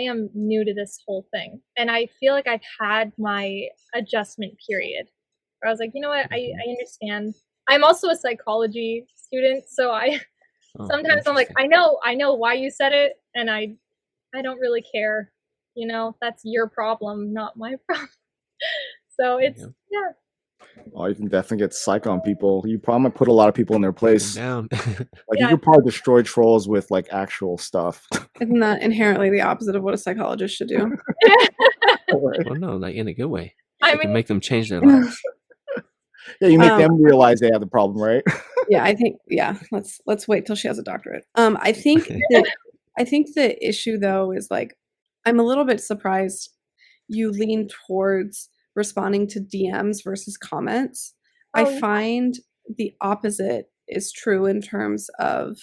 am new to this whole thing, and I feel like I've had my adjustment period where I was like, you know what, I understand. I'm also a psychology student, so sometimes I'm like, I know why you said it, and I don't really care. That's your problem, not my problem. So it's yeah. Oh, you can definitely get psych on people. You probably might put a lot of people in their place. Down. Like you could probably destroy trolls with like actual stuff. Isn't that inherently the opposite of what a psychologist should do? Well, no, like in a good way. I You can mean, make them change their lives. Yeah, you make them realize they have the problem, right? Yeah, I think let's wait till she has a doctorate. I think the issue though is like I'm a little bit surprised you lean towards responding to DMs versus comments. I find the opposite is true in terms of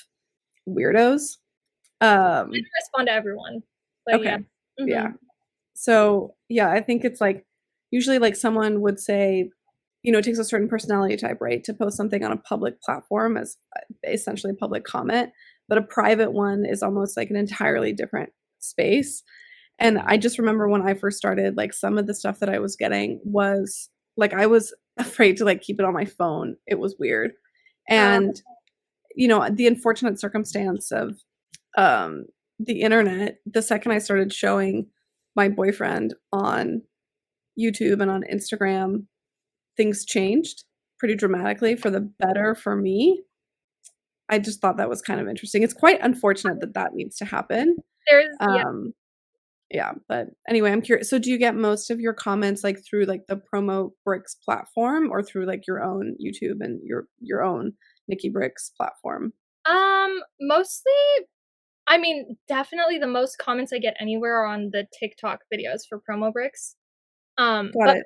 weirdos. I respond to everyone. But Okay. yeah. Mhm. Yeah. So yeah, I think it's like usually like someone would say, it takes a certain personality type, right, to post something on a public platform as essentially a public comment, but a private one is almost like an entirely different space. And I just remember when I first started, like some of the stuff that I was getting was like I was afraid to like keep it on my phone. It was weird. And the unfortunate circumstance of the internet, the second I started showing my boyfriend on YouTube and on Instagram, things changed pretty dramatically for the better for me. I just thought that was kind of interesting. It's quite unfortunate that needs to happen. There's Yeah, but anyway, I'm curious. So do you get most of your comments like through like the Promo Bricks platform or through like your own YouTube and your own Nikki Bricks platform? Mostly, I mean, definitely the most comments I get anywhere are on the TikTok videos for Promo Bricks. But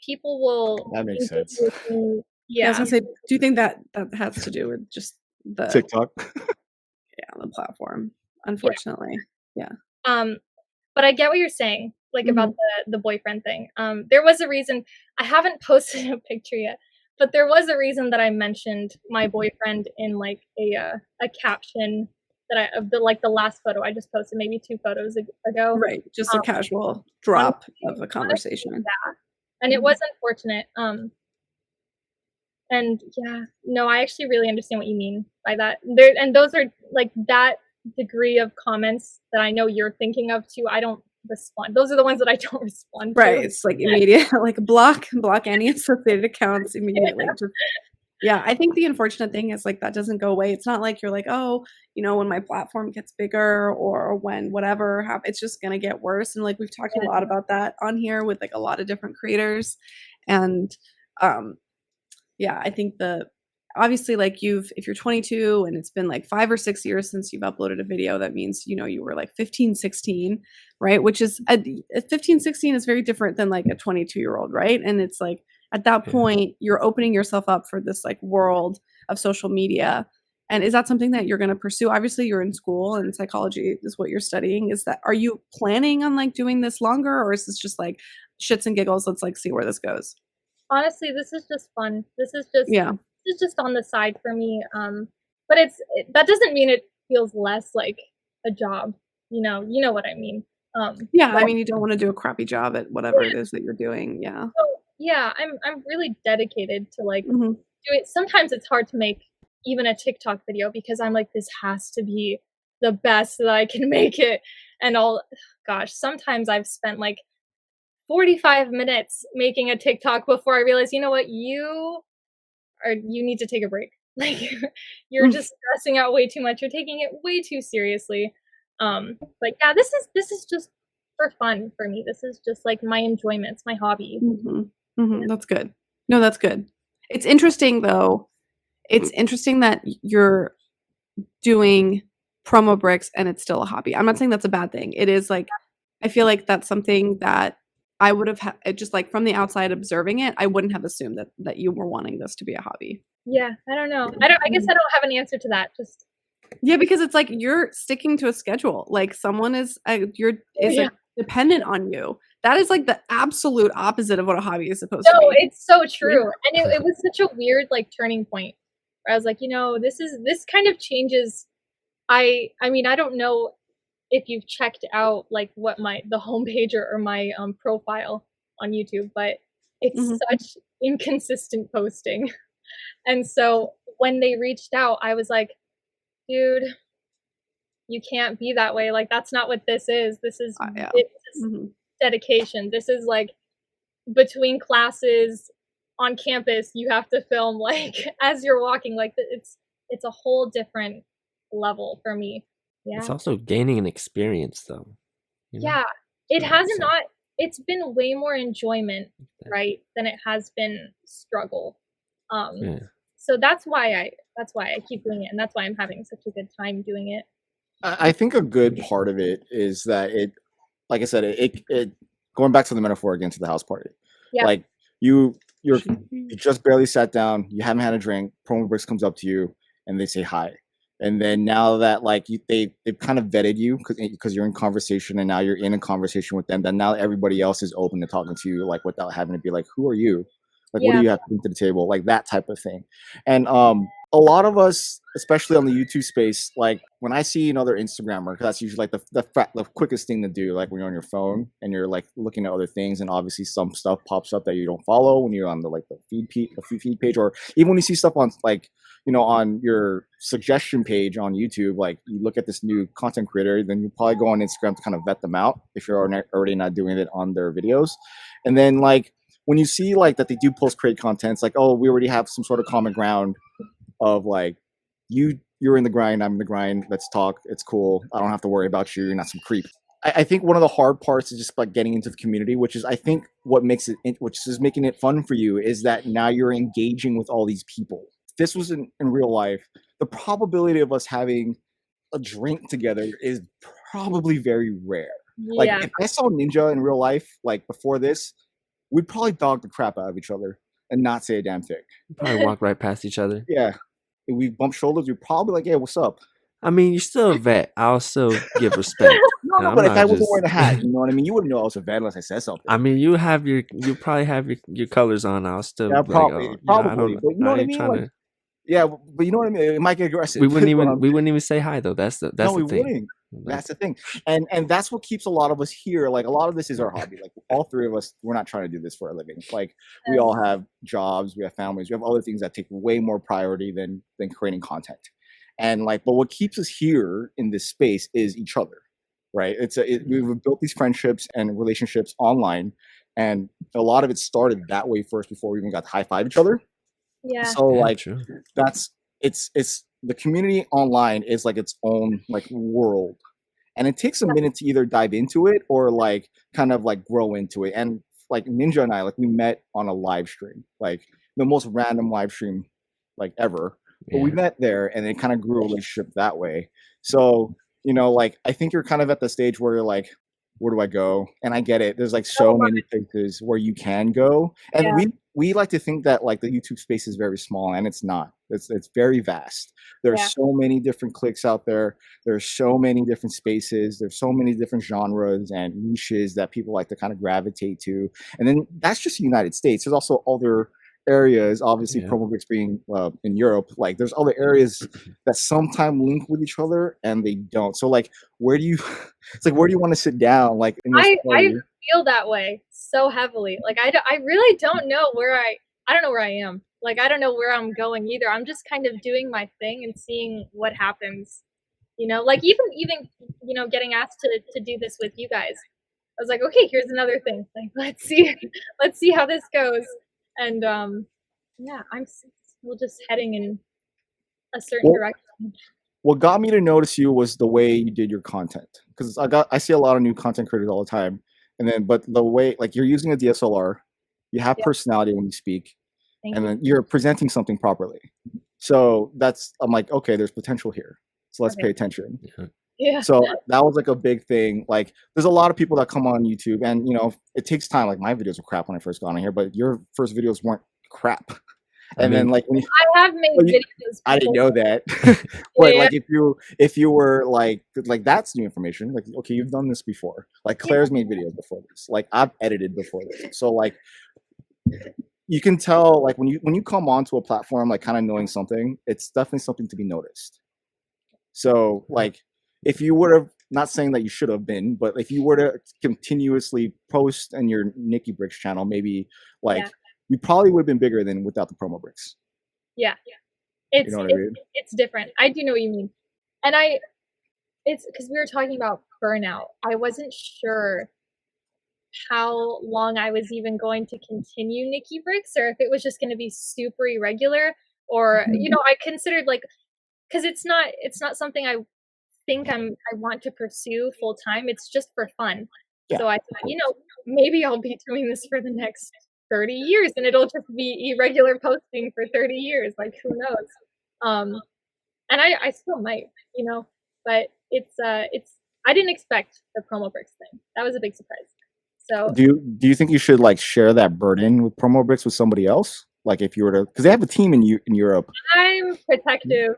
people will. That makes sense. Yeah, I was gonna say, do you think that has to do with just the TikTok. on the platform, unfortunately. But I get what you're saying, like about the boyfriend thing. There was a reason I haven't posted a picture yet, but there was a reason that I mentioned my boyfriend in like a caption that of the last photo I just posted, maybe 2 photos ago. Right, just a casual drop of the conversation. Yeah, and it was unfortunate. And yeah, no, I actually really understand what you mean by that. And those are like that degree of comments that I know you're thinking of too. I don't respond. Those are the ones that I don't respond to. Right, it's like immediate, like block any associated accounts immediately. Yeah, I think the unfortunate thing is like that doesn't go away. It's not like you're like, oh, when my platform gets bigger or when whatever happens, it's just gonna get worse. And like we've talked a lot about that on here with like a lot of different creators, and yeah, I think obviously like if you're 22 and it's been like 5 or 6 years since you've uploaded a video, that means you were like 15, 16, right? Which is 15, 16 is very different than like a 22-year-old, right? And it's like at that point you're opening yourself up for this like world of social media. And is that something that you're going to pursue? Obviously you're in school and psychology is what you're studying. Are you planning on like doing this longer, or is this just like shits and giggles, let's like see where this goes? Honestly, this is just fun. This is just on the side for me. But that doesn't mean it feels less like a job. You know what I mean. Yeah, I mean, you don't want to do a crappy job at whatever it is that you're doing. Yeah. So, yeah, I'm really dedicated to like do it. Sometimes it's hard to make even a TikTok video because I'm like, this has to be the best that I can make it. And sometimes I've spent like 45 minutes making a TikTok before I realized, you know what, you need to take a break. Like you're just stressing out way too much. You're taking it way too seriously. But yeah, this is just for fun for me. This is just like my enjoyment. It's my hobby. That's good. No, that's good. It's interesting though. It's interesting that you're doing promo bricks and it's still a hobby. I'm not saying that's a bad thing. It is like, I feel like that's something that I would have just like from the outside observing it, I wouldn't have assumed that you were wanting this to be a hobby. Yeah, I don't know. I guess I don't have an answer to that. Just yeah, because it's like you're sticking to a schedule. Like someone is like, dependent on you. That is like the absolute opposite of what a hobby is supposed to be. No, it's so true. And it was such a weird like turning point where I was like, this kind of changes. I mean, I don't know if you've checked out like what the homepage or my profile on YouTube, but it's such inconsistent posting. And so when they reached out, I was like, dude, you can't be that way. Like, that's not what this is. This is dedication. This is like between classes on campus, you have to film like as you're walking. Like it's a whole different level for me. Yeah. It's also gaining an experience though. Yeah. It hasn't not, it's been way more enjoyment, right, than it has been struggle. So that's why I keep doing it, and that's why I'm having such a good time doing it. I think a good part of it is that it, like I said, it going back to the metaphor again to the house party. Yeah. Like you just barely sat down, you haven't had a drink, Promo Bricks comes up to you and they say hi. And then now that like they've kind of vetted you because you're in conversation and now you're in a conversation with them, then now everybody else is open to talking to you, like without having to be like, who are you? Like, what do you have to bring to the table? Like that type of thing. And a lot of us, especially on the YouTube space, like when I see another Instagrammer, because that's usually like the quickest thing to do, like when you're on your phone and you're like looking at other things, and obviously some stuff pops up that you don't follow when you're on the feed page, or even when you see stuff on like, on your suggestion page on YouTube, like you look at this new content creator, then you probably go on Instagram to kind of vet them out if you're already not doing it on their videos. And then like when you see like that they do post-create content, it's like, oh, we already have some sort of common ground of like, you're in the grind, I'm in the grind, let's talk, it's cool, I don't have to worry about you, you're not some creep. I think one of the hard parts is just like getting into the community, which is I think what makes it, which is making it fun for you, is that now you're engaging with all these people. If this was in real life, the probability of us having a drink together is probably very rare. Yeah. Like if I saw Ninja in real life, like before this, we'd probably dog the crap out of each other and not say a damn thing. Probably walk right past each other. Yeah. If we bump shoulders, we'd probably like, hey, what's up? I mean, you're still a vet. I'll still give respect. No, I'm but if not I wasn't just- wearing a hat, you know what I mean? You wouldn't know I was a vet unless I said something. I mean, you probably have your colors on. I'll still Yeah, be like, probably, oh, I probably. don't. But you know what I ain't mean? trying Like, to- yeah, but you know what I mean? It might get aggressive. we wouldn't But, even say hi though. That's the no, we thing. wouldn't. That's the thing, and that's what keeps a lot of us here. Like a lot of this is our hobby. Like all three of us, we're not trying to do this for a living. Like we all have jobs, we have families, we have other things that take way more priority than creating content. And like, but what keeps us here in this space is each other, right? We've built these friendships and relationships online, and a lot of it started that way first before we even got to high five each other. Yeah. So Yeah, like true. it's the community online is like its own like world, and it takes a minute to either dive into it or like kind of like grow into it. And like Ninja and I, like we met on a live stream, like the most random live stream like ever, but we Yeah. met there and it kind of grew a relationship that way. So you know, like I think you're kind of at the stage where you're like, where do I go? And I get it, there's like so many places where you can go, and Yeah. we like to think that like the YouTube space is very small, and it's not. It's very vast. There's Yeah. so many different cliques out there. There's so many different spaces. There's so many different genres and niches that people like to kind of gravitate to. And then that's just the United States. There's also other areas, obviously Yeah. Promo Bricks being in Europe. Like there's other areas that sometimes link with each other and they don't. So like where do you it's like where do you want to sit down? Like in this I party? feel that way so heavily. Like I really don't know where I don't know where I am. Like I don't know where I'm going either. I'm just kind of doing my thing and seeing what happens. You know, like even you know, getting asked to do this with you guys. I was like, okay, here's another thing. Like let's see how this goes. And yeah, I'm still just heading in a certain Well, direction. what got me to notice you was the way you did your content, because I see a lot of new content creators all the time, and then but the way like you're using a DSLR, you have Yeah. personality when you speak, Thank and you. then you're presenting something properly. So I'm like, okay, there's potential here, so let's Okay. pay attention. Yeah. So that was like a big thing. Like there's a lot of people that come on YouTube, and you know it takes time. Like my videos were crap when I first got on here, but your first videos weren't crap. I And then mean, like when you, I have made Well, you- videos. I didn't before. know that. But Yeah. like if you were like that's new information. Like okay, you've done this before. Like Claire's made videos before this. Like I've edited before this. So like you can tell like when you come onto a platform like kind of knowing something, it's definitely something to be noticed. So like if you would have, not saying that you should have been, but if you were to continuously post on your Nikki Bricks channel, maybe like Yeah. you probably would have been bigger than without the promo bricks. Yeah. It's know what I mean? it's different. I do know what you mean. And it's because we were talking about burnout. I wasn't sure how long I was even going to continue Nikki Bricks, or if it was just going to be super irregular, or you know, I considered like, because it's not something I think I want to pursue full time. It's just for fun. Yeah, So I thought, you know, maybe I'll be doing this for the next 30 years, and it'll just be irregular posting for 30 years. Like who knows? And I still might, you know, but it's I didn't expect the promo bricks thing. That was a big surprise. So Do you think you should like share that burden with promo bricks with somebody else? Like if you were to, because they have a team in Europe. I'm protective.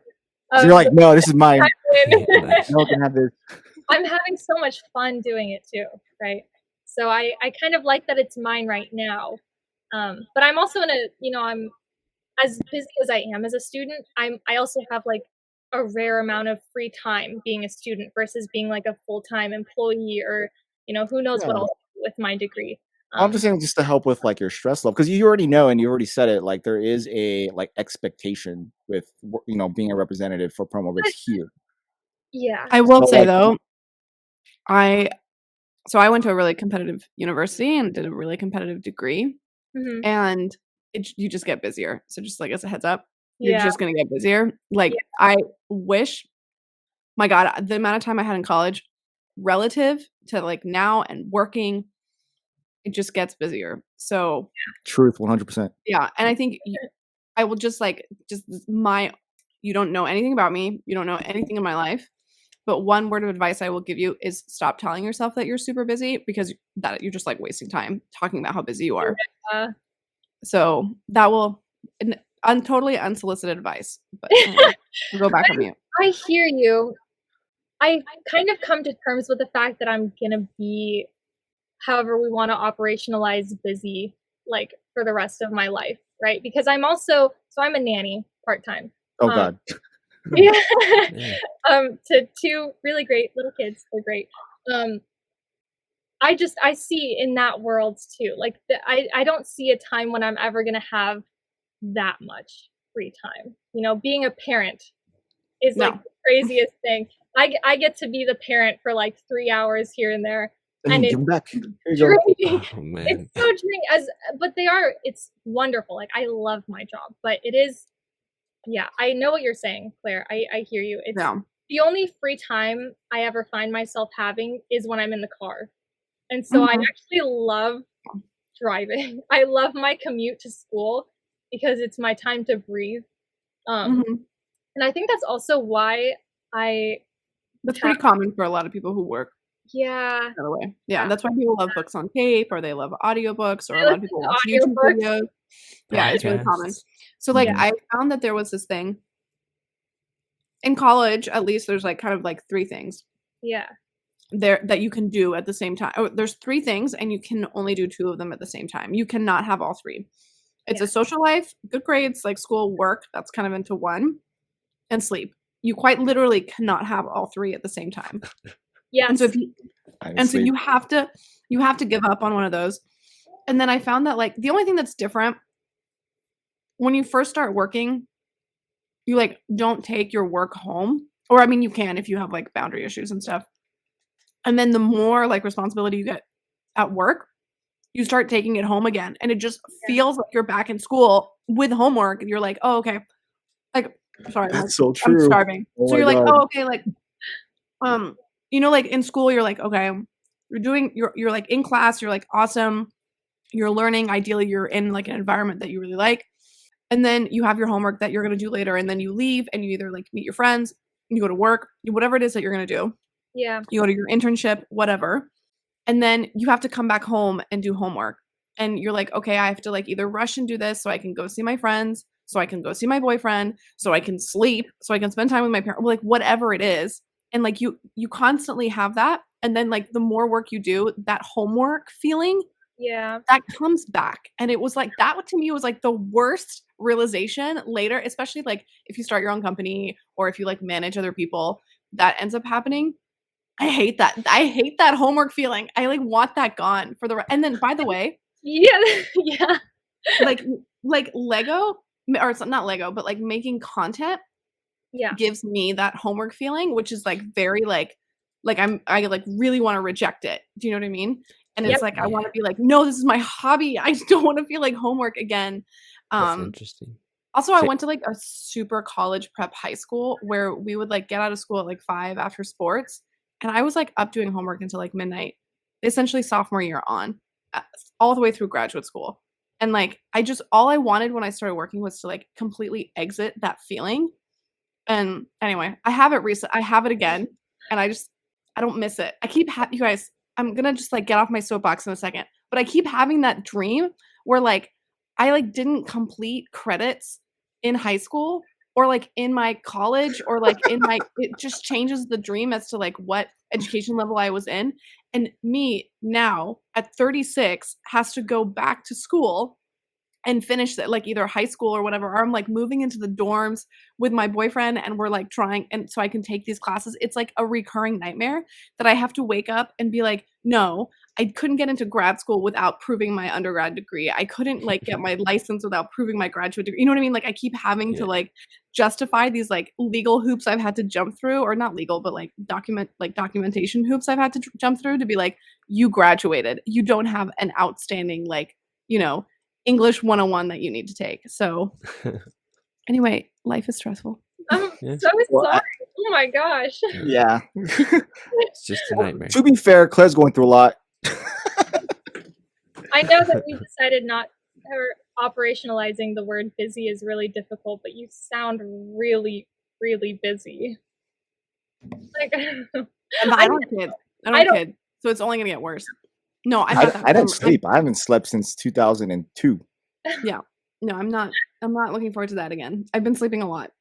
So you're like, no, this is mine. Nice. No one can have this. I'm having so much fun doing it too, right? So I kind of like that it's mine right now. But I'm also in a, you know, I'm as busy as I am as a student. I also have like a rare amount of free time being a student versus being like a full-time employee, or you know, who knows what Yeah. I'll do with my degree. I'm just saying just to help with like your stress level, because you already know and you already said it, like there is a like expectation with you know being a representative for promo bricks here. Yeah. I will So, say like- though, I went to a really competitive university and did a really competitive degree, Mhm. and you just get busier. So just like as a heads up, you're Yeah. just gonna get busier. Like I wish, my God, the amount of time I had in college relative to like now and working, it just gets busier. So Truth, 100%. yeah, and I think I will just you don't know anything about me, you don't know anything in my life, but one word of advice I will give you is stop telling yourself that you're super busy, because that you're just like wasting time talking about how busy you are. Uh, So that will totally unsolicited advice, but we'll go back on mute. I hear you. I kind of come to terms with the fact that I'm gonna be, however we want to operationalize, busy like for the rest of my life, right? Because I'm a nanny part-time. Oh Um, God. yeah. Yeah. To two really great little kids. They're great. I see in that world too. Like I don't see a time when I'm ever gonna have that much free time. You know, being a parent is like No. the craziest thing. I get to be the parent for like 3 hours here and there, And and then it's give 'em back. Here you go. draining. Oh It's man. so draining. But it's wonderful. Like I love my job, but it is. Yeah, I know what you're saying, Claire. I hear you. It's Yeah. the only free time I ever find myself having is when I'm in the car. And so I Mhm. actually love driving. I love my commute to school because it's my time to breathe. Mhm. And I think that's also why I That's pretty common for a lot of people who work yeah, that way. Yeah, yeah. that's why people love books on tape, or they love audiobooks, or I a lot of listen people to watch YouTube audiobooks. videos. Yeah, it's really common. Podcasts. So, like, Mhm. I found that there was this thing in college, at least there's, like, kind of, like, 3 things Yeah. there that you can do at the same time. Oh, there's 3 things, and you can only do 2 of them at the same time. You cannot have all 3. It's Yeah. a social life, good grades, like school, work, that's kind of into 1, and sleep. You quite literally cannot have all 3 at the same time. And so Yes. if you I and so sleep. you have to give up on one of those. And then I found that, like, the only thing that's different when you first start working, you, like, don't take your work home. Or, I mean, you can if you have, like, boundary issues and stuff. And then the more, like, responsibility you get at work, you start taking it home again, and it just Yeah. feels like you're back in school with homework, and you're like, "Oh, okay." Like, sorry, That's so I'm true. starving. Oh So my you're like, God. "Oh, okay," like, you know, like, in school, you're like, "Okay, you're, like, in class, you're like, awesome, you're learning, ideally, you're in, like, an environment that you really like." And then you have your homework that you're gonna do later, and then you leave, and you either, like, meet your friends, you go to work, whatever it is that you're gonna do. Yeah. You go to your internship, whatever, and then you have to come back home and do homework. And you're like, "Okay, I have to, like, either rush and do this so I can go see my friends, so I can go see my boyfriend, so I can sleep, so I can spend time with my parents," like, whatever it is. And, like, you constantly have that, and then, like, the more work you do, that homework feeling, Yeah. that comes back. And it was like that to me was, like, the worst realization later, especially, like, if you start your own company or if you, like, manage other people, that ends up happening. I hate that. I hate that homework feeling. I, like, want that gone for the re and then, by the way, Yeah. Yeah. like Lego or it's not Lego, but, like, making content Yeah. gives me that homework feeling, which is, like, very, like, like, really wanna reject it. Do you know what I mean? And Yep. it's like, I wanna Yeah. be like, "No, this is my hobby. I don't wanna feel like homework again." That's Um, interesting. Also, I Sa- went to, like, a super college prep high school where we would, like, get out of school at, like, 5 after sports, and I was, like, up doing homework until, like, midnight, essentially sophomore year on, uh, all the way through graduate school. And, like, all I wanted when I started working was to, like, completely exit that feeling. And anyway, I have it again, and I don't miss it. You guys, I'm gonna just, like, get off my soapbox in a second, but I keep having that dream where, like, I, like, didn't complete credits in high school or, like, in my college or, like, it just changes the dream as to, like, what education level I was in, and me now at 36 has to go back to school and finish that, like, either high school or whatever, or I'm, like, moving into the dorms with my boyfriend, and we're, like, trying and so I can take these classes. It's, like, a recurring nightmare that I have to wake up and be like, "No, I couldn't get into grad school without proving my undergrad degree. I couldn't, like, get my license without proving my graduate degree." You know what I mean? Like, I keep having to, Yeah. like, justify these, like, legal hoops I've had to jump through, or not legal, but, like, documentation hoops I've had to jump through to be like, "You graduated. You don't have an outstanding, like, you know, English 101 that you need to take." So, anyway, life is stressful. I'm Yeah. so Well, sorry. Oh my gosh. Yeah. It's just a nightmare. To be fair, Claire's going through a lot. I know that we decided not or operationalizing the word busy is really difficult, but you sound really, really busy. Like I don't know. And I don't have kids. I don't I have don't- kids, so it's only gonna get worse. No, I'm not that I didn't I'm sleep. I haven't slept since 2002. no, I'm not looking forward to that again. I've been sleeping a lot.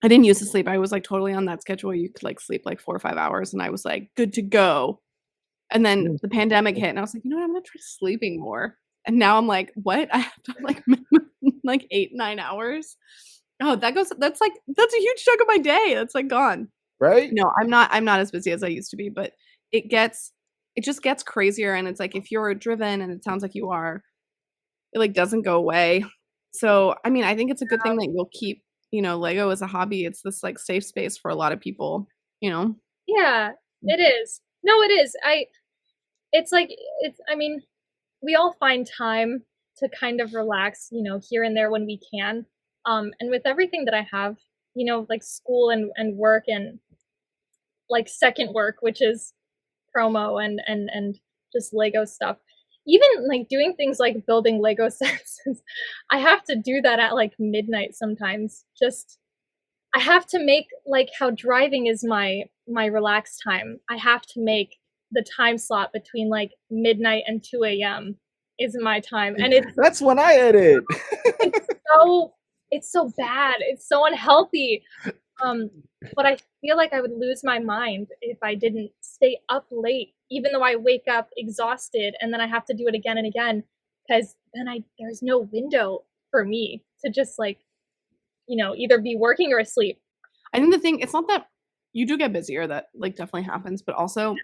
I didn't used to sleep. I was like totally on that schedule. You could like sleep like 4 or 5 hours, and I was like good to go. And then the pandemic hit, and I was like, you know what? I'm gonna try sleeping more. And now I'm like, what? I have to like like 8-9 hours. Oh, that's a huge chunk of my day. That's like gone. Right? No, I'm not as busy as I used to be, but it just gets crazier. And it's like if you're driven, and it sounds like you are, it like doesn't go away. So I mean, I think it's a good thing that you'll keep, Lego as a hobby. It's this like safe space for a lot of people, Yeah, it is. No, it is. I mean, we all find time to kind of relax, here and there when we can. And with everything that I have, like school and work and like second work, which is promo and just Lego stuff. Even like doing things like building Lego sets, I have to do that at like midnight sometimes. I have to make like how driving is my relaxed time. I have to make the time slot between like midnight and 2 a.m. is my time, and that's when I edit. It's so bad. It's so unhealthy. But I feel like I would lose my mind if I didn't stay up late, even though I wake up exhausted, and then I have to do it again and again, because then there's no window for me to just like, either be working or asleep. I think the thing, it's not that you do get busier, that like definitely happens, but also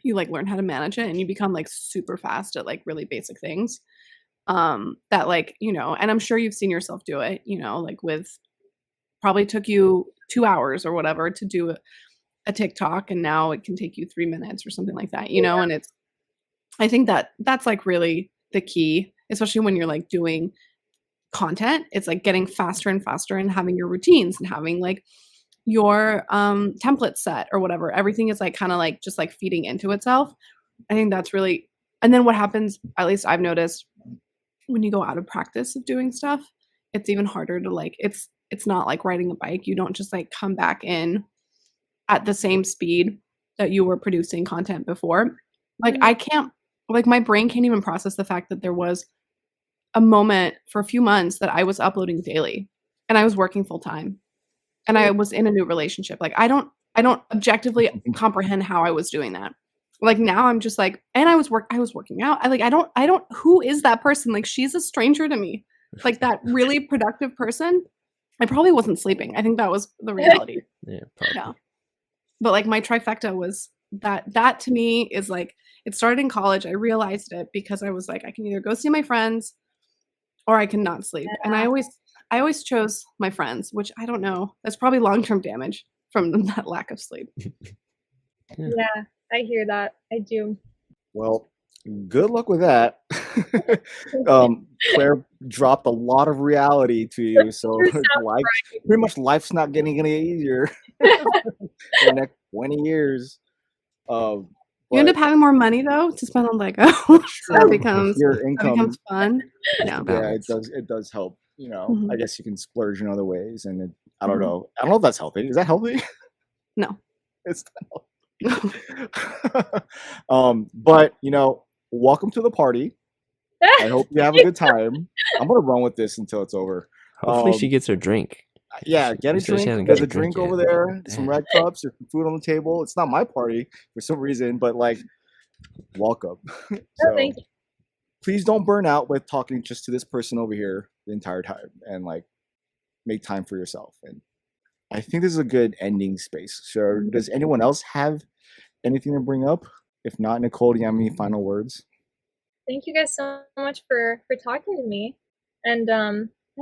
you like learn how to manage it, and you become like super fast at like really basic things. That like, and I'm sure you've seen yourself do it, like with probably took you 2 hours or whatever to do a TikTok, and now it can take you 3 minutes or something like that, and I think that's like really the key, especially when you're like doing content. It's like getting faster and faster, and having your routines, and having like your template set or whatever. Everything is like kind of like just like feeding into itself. I think that's really, and then what happens, at least I've noticed, when you go out of practice of doing stuff, it's even harder to like, it's not like riding a bike. You don't just like come back in at the same speed that you were producing content before. Like I can't, like my brain can't even process the fact that there was a moment for a few months that I was uploading daily, and I was working full time, and I was in a new relationship. Like I don't objectively comprehend how I was doing that. Like now I'm just like, and I was working out. I don't, who is that person? Like she's a stranger to me. Like that really productive person. I probably wasn't sleeping. I think that was the reality. Yeah, probably. Yeah. But like my trifecta was that to me is like, it started in college. I realized it because I was like, I can either go see my friends or I can not sleep. And I always chose my friends, which I don't know. That's probably long-term damage from that lack of sleep. Yeah, I hear that. I do. Well, good luck with that. Claire dropped a lot of reality to you, so pretty much life's not getting any easier for the next 20 years. You end up having more money though to spend on Lego, so that becomes fun. Yeah, it does help. I guess you can splurge in other ways, and I don't know. I don't know if that's healthy. Is that healthy? No, it's not healthy. But welcome to the party. I hope you have a good time. I'm gonna run with this until it's over. Hopefully she gets her drink. Yeah, get a drink. There's a drink over there, some red cups, there's some food on the table. It's not my party for some reason, but like, welcome. So, thank you. Please don't burn out with talking just to this person over here the entire time, and like make time for yourself. And I think this is a good ending space. So does anyone else have anything to bring up? If not, Nicole, do you have any final words? Thank you guys so much for talking to me. And I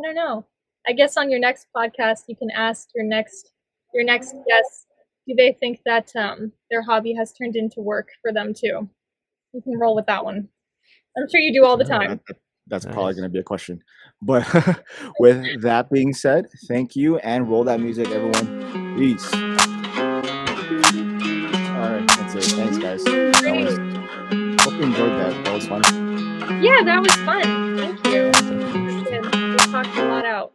don't know. I guess on your next podcast, you can ask your next guest, do they think that their hobby has turned into work for them too? You can roll with that one. I'm sure you do all the time. That's probably going to be a question. But with that being said, thank you, and roll that music, everyone. Peace. All right, that's it. Thanks, guys. Hope you enjoyed that. That was fun. Yeah, that was fun. Thank you. We talked a lot out.